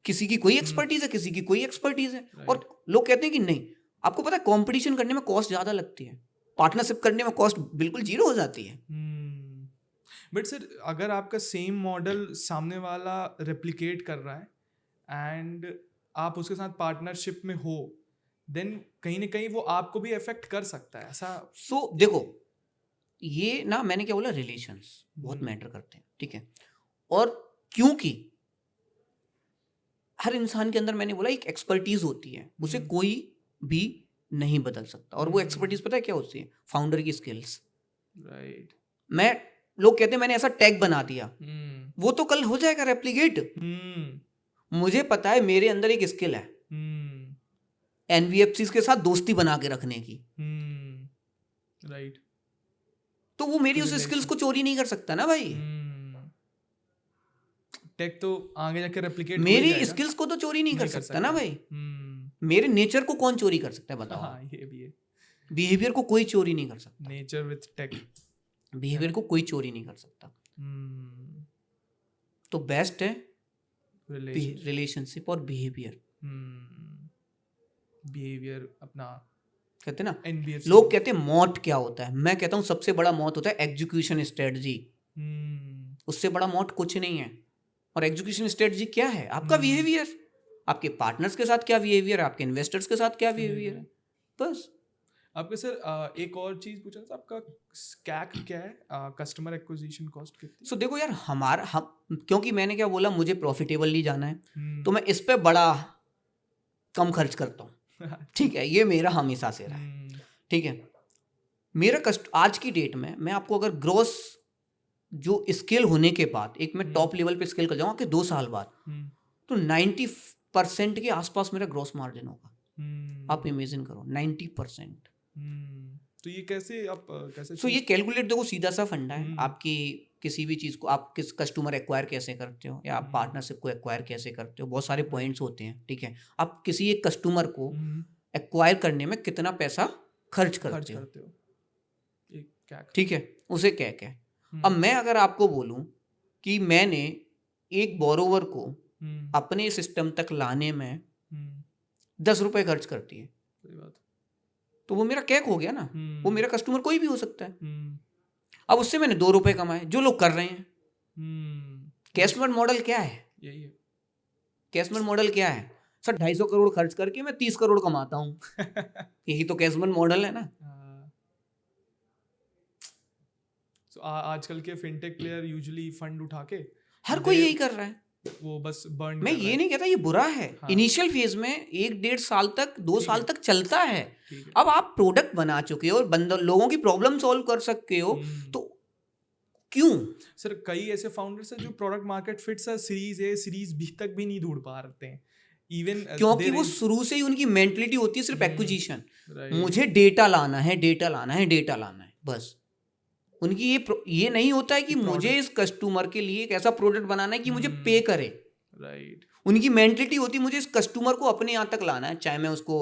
किसी की कोई एक्सपर्टीज है, किसी की कोई एक्सपर्टीज है। और लोग कहते हैं कि नहीं, आपको पता है कंपटीशन करने में कॉस्ट ज्यादा लगती है, पार्टनरशिप करने में कॉस्ट बिल्कुल जीरो हो जाती है। बट सर अगर आपका सेम मॉडल सामने वाला रेप्लिकेट कर रहा है एंड आप उसके साथ पार्टनरशिप में हो, देन कहीं ना कहीं वो आपको भी अफेक्ट कर सकता है ऐसा। सो देखो, ये ना मैंने क्या बोला, रिलेशंस बहुत मैटर करते हैं, ठीक है। और क्योंकि हर इंसान के अंदर, मैंने बोला, एक एक्सपर्टीज होती है, उसे कोई भी नहीं बदल सकता। और वो एक्सपर्टीज पता है क्या होती है? फाउंडर की स्किल्स। राइट। लोग कहते हैं मैंने ऐसा टैग बना दिया, वो तो कल हो जाएगा रेप्लिकेट। मुझे पता है मेरे अंदर एक स्किल है एनबीएफसी के साथ दोस्ती बना के रखने की, राइट। तो वो मेरी उस स्किल्स को चोरी नहीं कर सकता ना भाई। टेक तो आगे जाकर रेप्लिकेट मेरी स्किल्स को तो चोरी नहीं कर सकता ना भाई। मेरे नेचर को कौन चोरी कर सकता है बताओ? हाँ, ये भी है। बिहेवियर को कोई चोरी नहीं कर सकता, नेचर विथ टेक। बिहेवियर को कोई चोरी नहीं कर सकता। तो बेस्ट है रिलेशनशिप और बिहेवियर। बिहेवियर अपना कहते हैं ना, NBFC लोग कहते हैं मौत क्या होता है, मैं कहता हूँ सबसे बड़ा मौत होता है एग्जीक्यूशन स्ट्रेटजी। उससे बड़ा मौत कुछ नहीं है। और एग्जीक्यूशन स्ट्रेटजी क्या है? आपका बिहेवियर, आपके पार्टनर्स के साथ क्या बिहेवियर है, आपके इन्वेस्टर्स के साथ क्या बिहेवियर है, बस। आपके सर एक और चीज पूछना था, आपका कैक क्या है, कस्टमर एक्विजिशन कॉस्ट कितनी? सो देखो यार, हम क्योंकि मैंने क्या बोला, मुझे प्रॉफिटेबली जाना है, तो मैं इस पे बड़ा कम खर्च करता हूँ। ठीक है, ये मेरा हमेशा से रहा है। ठीक है, मेरा आज की डेट में मैं आपको अगर ग्रोस जो स्केल होने के बाद एक मैं टॉप लेवल पे स्केल कर जाऊँगा कि 2 साल बाद, तो 90% के आसपास मेरा ग्रोस मार्जिन होगा। आप इमेजिन करो 90%। तो ये कैसे आप कैसे? सो ये कैलकुलेट, देखो सीधा सा फंडा है। आपकी किसी भी चीज़ को आप किस कस्टमर एक्वायर कैसे करते हो, या आप पार्टनरशिप को एक्वायर कैसे करते हो, बहुत सारे पॉइंट्स होते हैं। ठीक है, आप किसी एक कस्टमर को एक्वायर करने में कितना पैसा खर्च करते हो। ठीक है, उसे क्या क्या। अब मैं अगर आपको बोलूं कि मैंने एक बोरोवर को अपने सिस्टम तक लाने में 10 रुपए खर्च करती है, तो वो मेरा कैक हो गया ना। वो मेरा कस्टमर कोई भी हो सकता है। अब उससे मैंने 2 रुपए कमाए, जो लोग कर रहे हैं। कैशमेंट मॉडल क्या है? यही है कैशमेंट मॉडल क्या है सर? 250 करोड़ खर्च करके मैं 30 करोड़ कमाता हूँ। यही तो कैशमेंट मॉडल है ना। आजकल K fintech player usually fund उठा के, हर कोई यही कर रहा है। वो बस बर्न। मैं ये नहीं कहता ये बुरा है। इनिशियल फेज में 1-1.5 साल तक 2 साल तक चलता है। अब आप प्रोडक्ट बना चुके हो और लोगों की प्रॉब्लम सॉल्व कर सकते हो, तो क्यों? सर कई ऐसे फाउंडर्स हैं जो product market fit sir series A series B तक भी नहीं ढूंढ पा रहे हैं इवन, क्योंकि वो शुरू से ही उनकी मेंटलिटी होती है सिर्फ एक्विजिशन। मुझे डेटा लाना है, डेटा लाना है, डेटा लाना है, बस। उनकी ये नहीं होता है कि मुझे इस कस्टमर के लिए एक ऐसा प्रोडक्ट बनाना है कि मुझे पे करे। राइट। उनकी मेंटलिटी होती है मुझे इस कस्टमर को अपने यहाँ तक लाना है, चाहे मैं उसको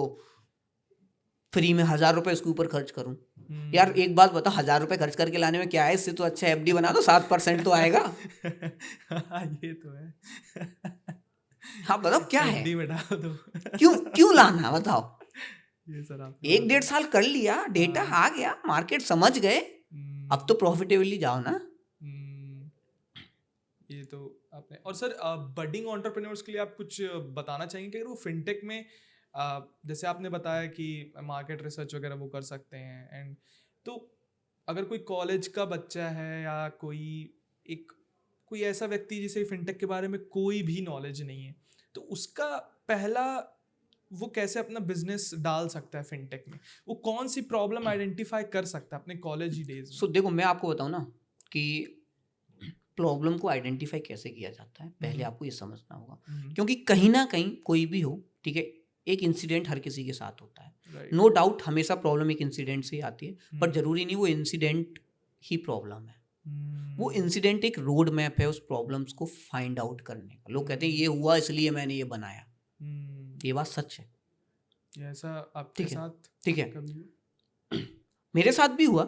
फ्री में 1000 रुपए उसके ऊपर खर्च करूं। यार एक बात बता, 1000 रुपए खर्च करके लाने में क्या है? इससे तो अच्छा एफडी बना दो, 7% तो आएगा। ये तो है। हाँ बताओ क्या है? एफडी में डाल दो। क्यों लाना बताओ? ये सर आप 1-1.5 साल कर लिया, डेटा आ गया, मार्केट समझ गए, अब तो प्रॉफिटेबली जाओ ना। ये तो आपने। और सर बडिंग एंटरप्रेन्योर्स के लिए आप कुछ बताना चाहेंगे कि अगर वो फिनटेक में जैसे आपने बताया कि मार्केट रिसर्च वगैरह वो कर सकते हैं, एंड तो अगर कोई कॉलेज का बच्चा है या कोई ऐसा व्यक्ति जिसे फिनटेक के बारे में कोई भी नॉलेज नहीं है, तो उसका पहला वो कैसे अपना बिजनेस डाल सकता है फिनटेक में? वो कौन सी प्रॉब्लम आइडेंटिफाई कर सकता है अपने कॉलेज ही डेज में? सो देखो मैं आपको बताऊं ना कि प्रॉब्लम को आइडेंटिफाई कैसे किया जाता है, पहले आपको ये समझना होगा। क्योंकि कहीं ना कहीं कोई भी हो, ठीक है, एक इंसिडेंट हर किसी के साथ होता है। नो डाउट हमेशा प्रॉब्लम एक इंसिडेंट से ही आती है, पर जरूरी नहीं वो इंसिडेंट ही प्रॉब्लम है। वो इंसिडेंट एक रोड मैप है उस प्रॉब्लम्स को फाइंड आउट करने का। लोग कहते हैं ये हुआ इसलिए मैंने ये बनाया, ये बात सच है। ऐसा आपके साथ? ठीक है, मेरे साथ भी हुआ।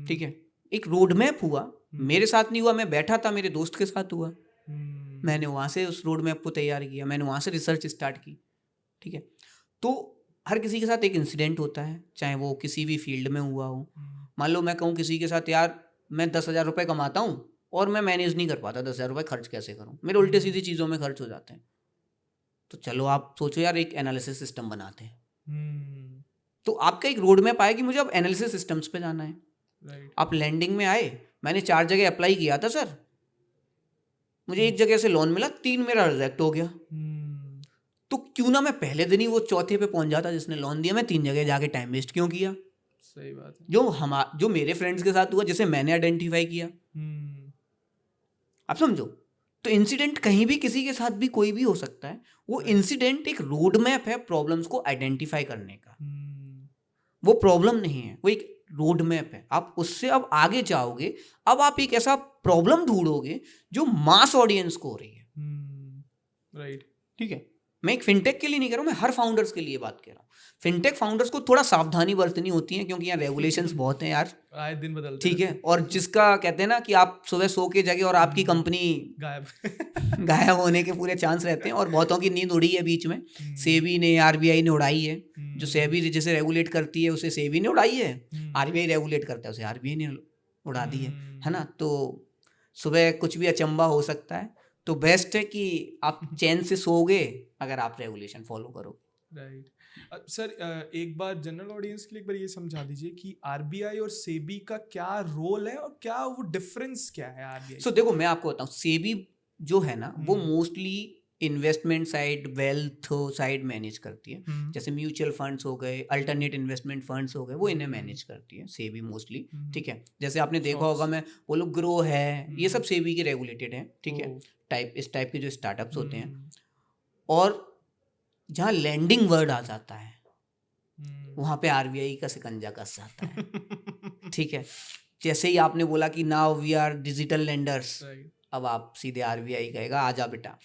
ठीक है, एक रोड मैप हुआ, मेरे साथ नहीं हुआ, मैं बैठा था, मेरे दोस्त के साथ हुआ। मैंने वहां से उस रोड मैप को तैयार किया, मैंने वहां से रिसर्च स्टार्ट की। ठीक है, तो हर किसी के साथ एक इंसिडेंट होता है, चाहे वो किसी भी फील्ड में हुआ हो। मान लो मैं कहूँ किसी के साथ, यार मैं 10,000 रुपये कमाता हूँ और मैं मैनेज नहीं कर पाता, 10,000 रुपये खर्च कैसे करूँ, मेरे उल्टे सीधी चीज़ों में खर्च हो जाते हैं। तो चलो आप सोचो यार, एक एनालिसिस सिस्टम बनाते हैं। तो आपका एक रोड मैप आया कि मुझे अब एनालिसिस सिस्टम्स पे जाना है। आप लैंडिंग में आए, मैंने 4 जगह अप्लाई किया था सर, मुझे 1 जगह से लोन मिला, 3 मेरा रिजेक्ट हो गया। तो क्यों ना मैं पहले दिन ही वो चौथे पे पहुंच जाता जिसने लोन दिया, मैं 3 जगह जाके टाइम वेस्ट क्यों किया? सही बात है। जो मेरे फ्रेंड्स के साथ हुआ, जिसे मैंने आइडेंटिफाई किया। आप समझो, तो इंसिडेंट कहीं भी किसी के साथ भी कोई भी हो सकता है। वो इंसिडेंट एक रोड मैप है प्रॉब्लम्स को आइडेंटिफाई करने का। वो प्रॉब्लम नहीं है, वो एक रोड मैप है। आप उससे अब आगे जाओगे, अब आप एक ऐसा प्रॉब्लम ढूंढोगे जो मास ऑडियंस को हो रही है। राइट। ठीक है, मैं एक फिनटेक के लिए नहीं कह रहा हूँ, मैं हर फाउंडर्स के लिए बात कर रहा हूँ। फिनटेक फाउंडर्स को थोड़ा सावधानी बरतनी होती है, क्योंकि यहाँ रेगुलेशंस बहुत हैं यार, आए दिन बदलते ठीक है। रहते और जिसका कहते हैं ना कि आप सुबह सो के जगह और आपकी कंपनी हैं। गायब। गायब होने के पूरे चांस रहते हैं, और बहुतों की नींद उड़ी है बीच में। सेबी ने, आरबीआई ने उड़ाई है। जो सेबी जिसे रेगुलेट करती है उसे सेबी ने उड़ाई है, आरबीआई रेगुलेट करता है उसे आरबीआई ने उड़ा दी है ना। तो सुबह कुछ भी अचंबा हो सकता है, तो बेस्ट है कि आप चैन से सोओगे अगर आप रेगुलेशन फॉलो करो। राइट सर, एक बार जनरल ऑडियंस के लिए एक बार ये समझा दीजिए कि आरबीआई और सेबी का क्या रोल है और क्या वो डिफरेंस क्या है आरबीआई। सो देखो मैं आपको बताऊं, सेबी जो है ना वो mostly investment side, wealth side manage करती है। जैसे म्यूचुअल फंड्स हो गए, अल्टरनेट इन्वेस्टमेंट फंड्स हो गए, वो इन्हें मैनेज करती है सेबी मोस्टली, ठीक है। जैसे आपने देखा होगा, मैं वो लोग ग्रो है, ये सब सेबी के रेगुलेटेड है, ठीक है। इस टाइप के जो स्टार्टअप्स होते हैं। और जहाँ लैंडिंग वर्ड आ जाता है वहाँ पे आरबीआई का शिकंजा कस जाता है, ठीक है। जैसे ही आपने बोला कि now we are digital lenders, अब आप सीधे आरबीआई कहेगा आजा बेटा,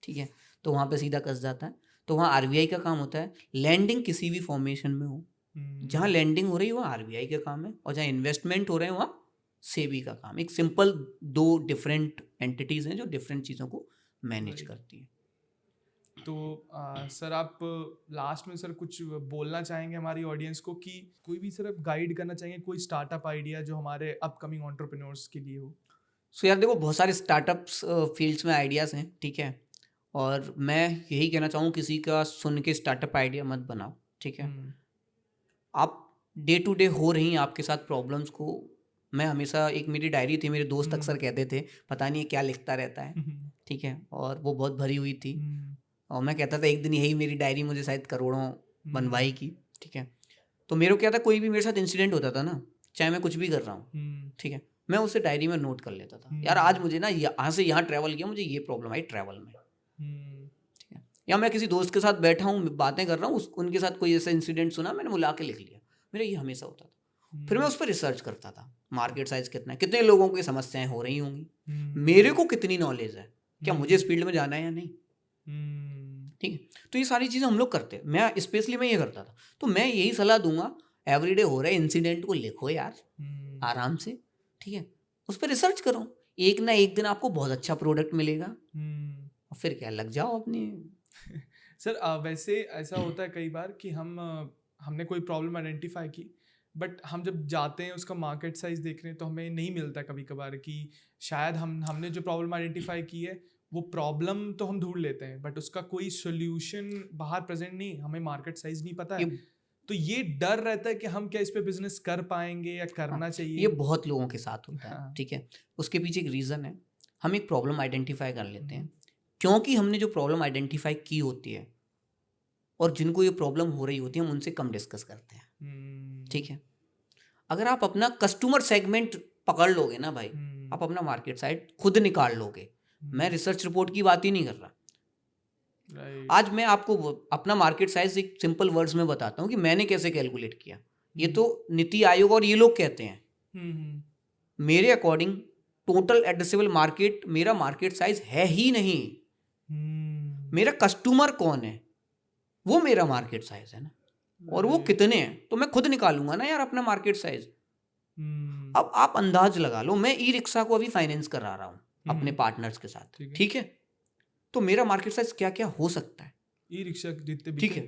ठीक है। तो वहाँ पे सीधा कस जाता है। तो वहाँ आरबीआई का काम होता है लैंडिंग किसी भी फॉर्मेशन में हो, जहाँ लैंडिंग हो रही है वहाँ आरबीआई का काम है, और जहाँ इन्वेस्टमेंट हो रहे हैं वहाँ सेबी का काम। एक सिंपल दो डिफरेंट एंटिटीज हैं जो डिफरेंट चीज़ों को मैनेज करती है। तो सर आप लास्ट में सर कुछ बोलना चाहेंगे हमारी ऑडियंस को, कि कोई भी सर आप गाइड करना चाहेंगे कोई स्टार्टअप आइडिया जो हमारे अपकमिंग एंटरप्रेन्योर्स के लिए हो। सो यार देखो, बहुत सारे स्टार्टअप्स फील्ड्स में आइडियाज़ हैं, ठीक है। और मैं यही कहना चाहूँ, किसी का सुन के स्टार्टअप आइडिया मत बनाओ, ठीक है। आप डे टू डे हो रही आपके साथ प्रॉब्लम्स को, मैं हमेशा, एक मेरी डायरी थी, मेरे दोस्त अक्सर कहते थे पता नहीं क्या लिखता रहता है, ठीक है। और वो बहुत भरी हुई थी, और मैं कहता था एक दिन यही मेरी डायरी मुझे शायद करोड़ों बनवाई की, ठीक है। तो मेरे को क्या था, कोई भी मेरे साथ इंसिडेंट होता था ना, चाहे मैं कुछ भी कर रहा हूँ, ठीक है, मैं उसे डायरी में नोट कर लेता था। यार आज मुझे ना यहाँ से यहाँ ट्रैवल किया, मुझे ये प्रॉब्लम आई ट्रैवल में, ठीक है। या मैं किसी दोस्त के साथ बैठा हूँ, बातें कर रहा हूँ, उनके साथ कोई ऐसा इंसिडेंट सुना, मैंने बुला के लिख लिया। मेरा ये हमेशा होता था। फिर मैं उस पर रिसर्च करता था, मार्केट साइज कितना है, कितने लोगों की समस्याएं हो रही होंगी, मेरे को कितनी नॉलेज है, क्या मुझे इस फील्ड में जाना है या नहीं, ठीक है। तो ये सारी चीज़ें हम लोग करते हैं, मैं स्पेशली मैं ये करता था। तो मैं यही सलाह दूंगा, एवरीडे हो रहे इंसिडेंट को लिखो यार आराम से, ठीक है। उस पर रिसर्च करो, एक ना एक दिन आपको बहुत अच्छा प्रोडक्ट मिलेगा, और फिर क्या, लग जाओ अपनी। सर वैसे ऐसा होता है कई बार कि हमने कोई प्रॉब्लम आइडेंटिफाई की, बट हम जब जाते हैं उसका मार्केट साइज देख रहे हैं तो हमें नहीं मिलता कभी कभार कि शायद हमने जो प्रॉब्लम आइडेंटिफाई की है वो प्रॉब्लम तो हम ढूंढ लेते हैं, बट उसका कोई सोल्यूशन बाहर प्रेजेंट नहीं, हमें मार्केट साइज नहीं पता है। तो ये डर रहता है कि हम क्या इस पे बिजनेस कर पाएंगे या करना चाहिए। ये बहुत लोगों के साथ होता है, ठीक है। उसके पीछे एक रीज़न है, हम एक प्रॉब्लम आइडेंटिफाई कर लेते हैं, क्योंकि हमने जो प्रॉब्लम आइडेंटिफाई की होती है और जिनको ये प्रॉब्लम हो रही होती है हम उनसे कम डिस्कस करते हैं, ठीक है। अगर आप अपना कस्टमर सेगमेंट पकड़ लोगे ना भाई, आप अपना मार्केट साइड खुद निकाल लोगे। मैं रिसर्च रिपोर्ट की बात ही नहीं कर रहा। आज मैं आपको अपना मार्केट साइज एक सिंपल वर्ड्स में बताता हूँ कि मैंने कैसे कैलकुलेट किया। ये तो नीति आयोग और ये लोग कहते हैं, मेरे अकॉर्डिंग टोटल एड्रेसेबल मार्केट मेरा मार्केट साइज है ही नहीं। मेरा कस्टमर कौन है वो मेरा मार्केट साइज है ना, और वो कितने हैं तो मैं खुद निकालूंगा ना यार अपना मार्केट साइज। अब आप अंदाज लगा लो, मैं ई रिक्शा को अभी फाइनेंस करा रहा हूँ अपने पार्टनर्स के साथ, ठीक है। तो मेरा मार्केट साइज क्या क्या हो सकता है, ई रिक्शा जितने, ठीक है।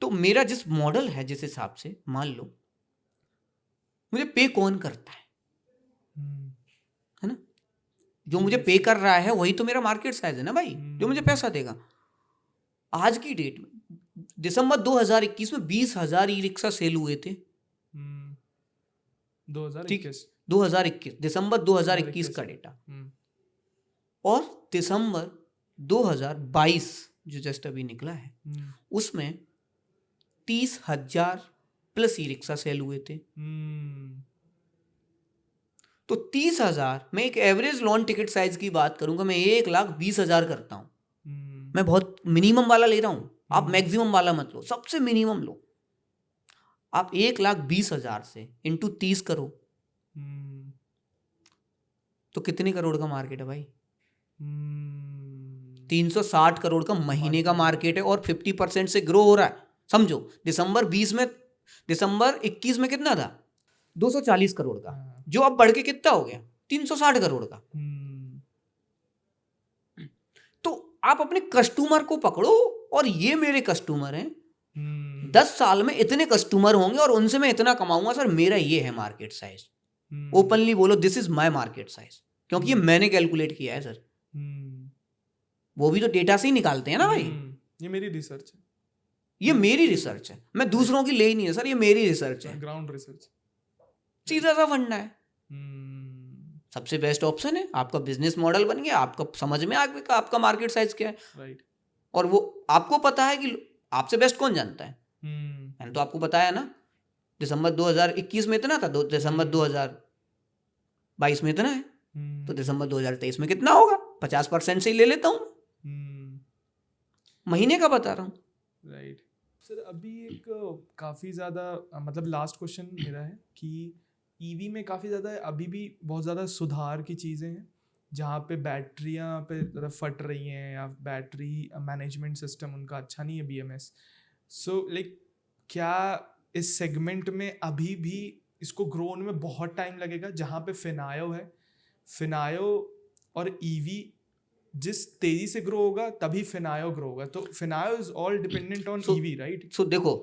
तो मेरा जिस मॉडल है, जिस हिसाब से मान लो मुझे पे कौन करता है ना, जो मुझे पे कर रहा है वही तो मेरा मार्केट साइज है ना भाई, जो मुझे पैसा देगा। आज की डेट में दिसंबर 2021 में 20,000 ई रिक्शा सेल हुए थे, 2021 दिसंबर 2021 का डेटा, और दिसंबर 2022 जो जस्ट अभी निकला है उसमें 30,000 प्लस ई रिक्शा सेल हुए थे। तो 30,000 मैं एक एवरेज लॉन टिकट साइज की बात करूंगा, मैं 1,20,000 करता हूं। मैं बहुत मिनिमम वाला ले रहा हूं, आप मैक्सिमम वाला मत लो, सबसे मिनिमम लो। आप 1,20,000 से इंटू 30 करो तो कितने करोड़ का मार्केट है भाई, 360 करोड़ का महीने का मार्केट है और 50% से ग्रो हो रहा है। समझो दिसंबर 21 में कितना था? 240 करोड़ का, हाँ। जो अब बढ़ के कितना हो गया? 360 करोड़ का। तो आप अपने कस्टमर को पकड़ो, और ये मेरे कस्टमर हैं, 10 साल में इतने कस्टमर होंगे और उनसे मैं इतना कमाऊंगा सर, मेरा ये है मार्केट साइज। ओपनली बोलो, this is my market size, क्योंकि ये मैंने कैलकुलेट किया है सर। वो भी तो डेटा से ही निकालते हैं ना भाई। ये मेरी रिसर्च है, ये मेरी रिसर्च है, मैं दूसरों की ले ही नहीं है सर, ये मेरी रिसर्च है, ग्राउंड रिसर्च। सीधा सा फंडा है। सबसे बेस्ट ऑप्शन है, आपका बिजनेस मॉडल बन गया, आपका समझ में आ गया आपका मार्केट साइज क्या है, राइट। और वो आपको पता है कि आपसे बेस्ट कौन जानता है। मैंने तो आपको बताया ना, दिसंबर 2021 में इतना था, दिसंबर 2022 में इतना है, तो दिसंबर 2023 में कितना होगा? 50% से ही ले लेता हूँ, महीने का बता रहा हूँ। राइट सर, अभी एक काफ़ी ज़्यादा मतलब लास्ट क्वेश्चन मेरा है कि ईवी में काफ़ी ज़्यादा अभी भी बहुत ज़्यादा सुधार की चीज़ें हैं, जहाँ पे बैटरियाँ पे ज़्यादा फट रही हैं, या बैटरी मैनेजमेंट सिस्टम उनका अच्छा नहीं है, BMS। सो लाइक क्या इस सेगमेंट में अभी भी इसको ग्रो होने में बहुत टाइम लगेगा, जहाँ पे फिनायो और ईवी जिस तेजी से ग्रो होगा तभी फिनायो ग्रो होगा, तो फिनायो is all dependent on EV, right? So देखो,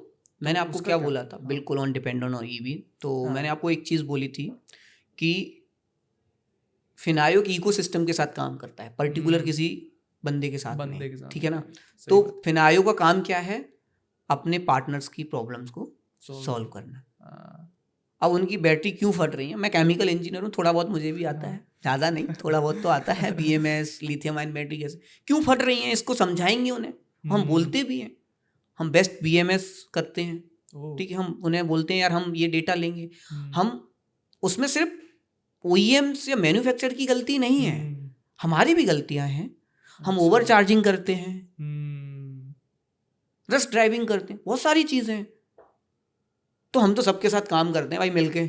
मैंने आपको क्या बोला था, हाँ। बिल्कुल ऑन डिपेंडेंट ऑन ईवी। तो हाँ। मैंने आपको एक चीज़ बोली थी कि फिनायो इकोसिस्टम के साथ काम करता है, पर्टिकुलर किसी बंदे के साथ में, ठीक है ना। तो फिनायो का काम क्या है? अपने पार्टनर्स की प्रॉब्लम्स को सॉल्व करना। अब उनकी बैटरी क्यों फट रही है, मैं केमिकल इंजीनियर हूँ, थोड़ा बहुत मुझे भी आता है, ज़्यादा नहीं, थोड़ा बहुत तो आता है। BMS, लिथियम आयन बैटरी कैसे क्यों फट रही हैं, इसको समझाएंगे उन्हें। हम बोलते भी हैं, हम बेस्ट BMS करते हैं, ठीक है, हम उन्हें बोलते हैं यार हम ये डेटा लेंगे। हम उसमें सिर्फ OEMs या मैन्युफैक्चरर की गलती नहीं है, हमारी भी गलतियां हैं। हम ओवर चार्जिंग करते हैं, रश ड्राइविंग करते हैं, बहुत सारी चीज़ें हैं। तो हम तो सबके साथ काम करते हैं भाई मिलके।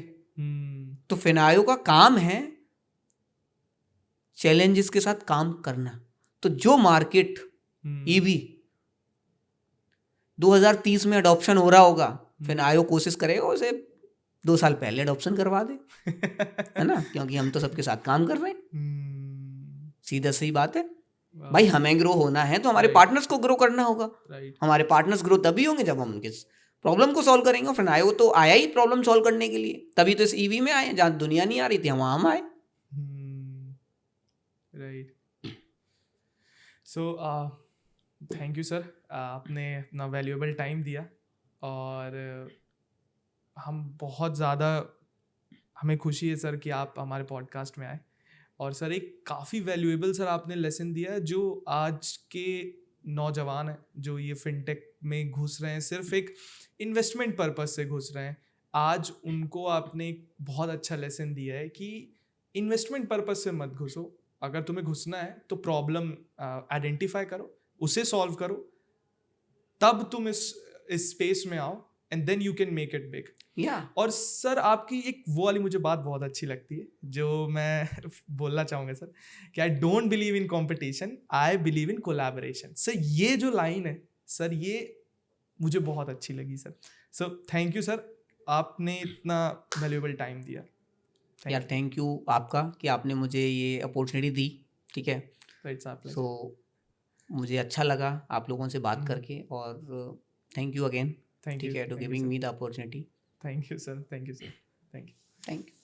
तो फिनायो का काम है चैलेंजेस के साथ काम करना। तो जो मार्केट EV 2030 में अडॉप्शन हो रहा होगा, फिनायो कोशिश करेगा उसे 2 साल पहले अडॉप्शन करवा दे, है ना, क्योंकि हम तो सबके साथ काम कर रहे हैं। सीधा सही बात है भाई, हमें ग्रो होना है तो हमारे पार्टनर्स को ग्रो करना होगा। हमारे पार्टनर्स ग्रो तभी होंगे जब हम उनके प्रॉब्लम को सॉल्व करेंगे। फिनायो तो आया ही प्रॉब्लम सॉल्व करने के लिए, तभी तो इस EV में आए, जहाँ दुनिया नहीं आ रही थी वहाँ हम आए। Right. So thank you sir, आपने अपना वैल्यूएबल टाइम दिया, और हम बहुत ज़्यादा, हमें खुशी है सर कि आप हमारे पॉडकास्ट में आए। और सर एक काफ़ी वैल्यूएबल सर आपने लेसन दिया है, जो आज के नौजवान हैं जो ये फिनटेक में घुस रहे हैं, सिर्फ एक इन्वेस्टमेंट पर्पस से घुस रहे हैं, आज उनको आपने एक बहुत अच्छा लेसन दिया है कि इन्वेस्टमेंट पर्पस से मत घुसो। अगर तुम्हें घुसना है तो प्रॉब्लम आइडेंटिफाई करो, उसे सॉल्व करो, तब तुम इस स्पेस में आओ, and then you can make it big. और सर आपकी एक वो वाली मुझे बात बहुत अच्छी लगती है, जो मैं बोलना चाहूँगा सर, कि I don't believe in competition, I believe in collaboration. Sir ये जो लाइन है सर, ये मुझे बहुत अच्छी लगी sir. So thank you sir, आपने इतना वैल्यूएबल टाइम दिया। यार थैंक यू आपका कि आपने मुझे ये अपॉर्चुनिटी दी, ठीक है। सो मुझे अच्छा लगा आप लोगों से बात करके, और थैंक यू अगेन, ठीक है, to giving me the opportunity. Thank you, sir. Thank you, sir. Thank you. Thank you.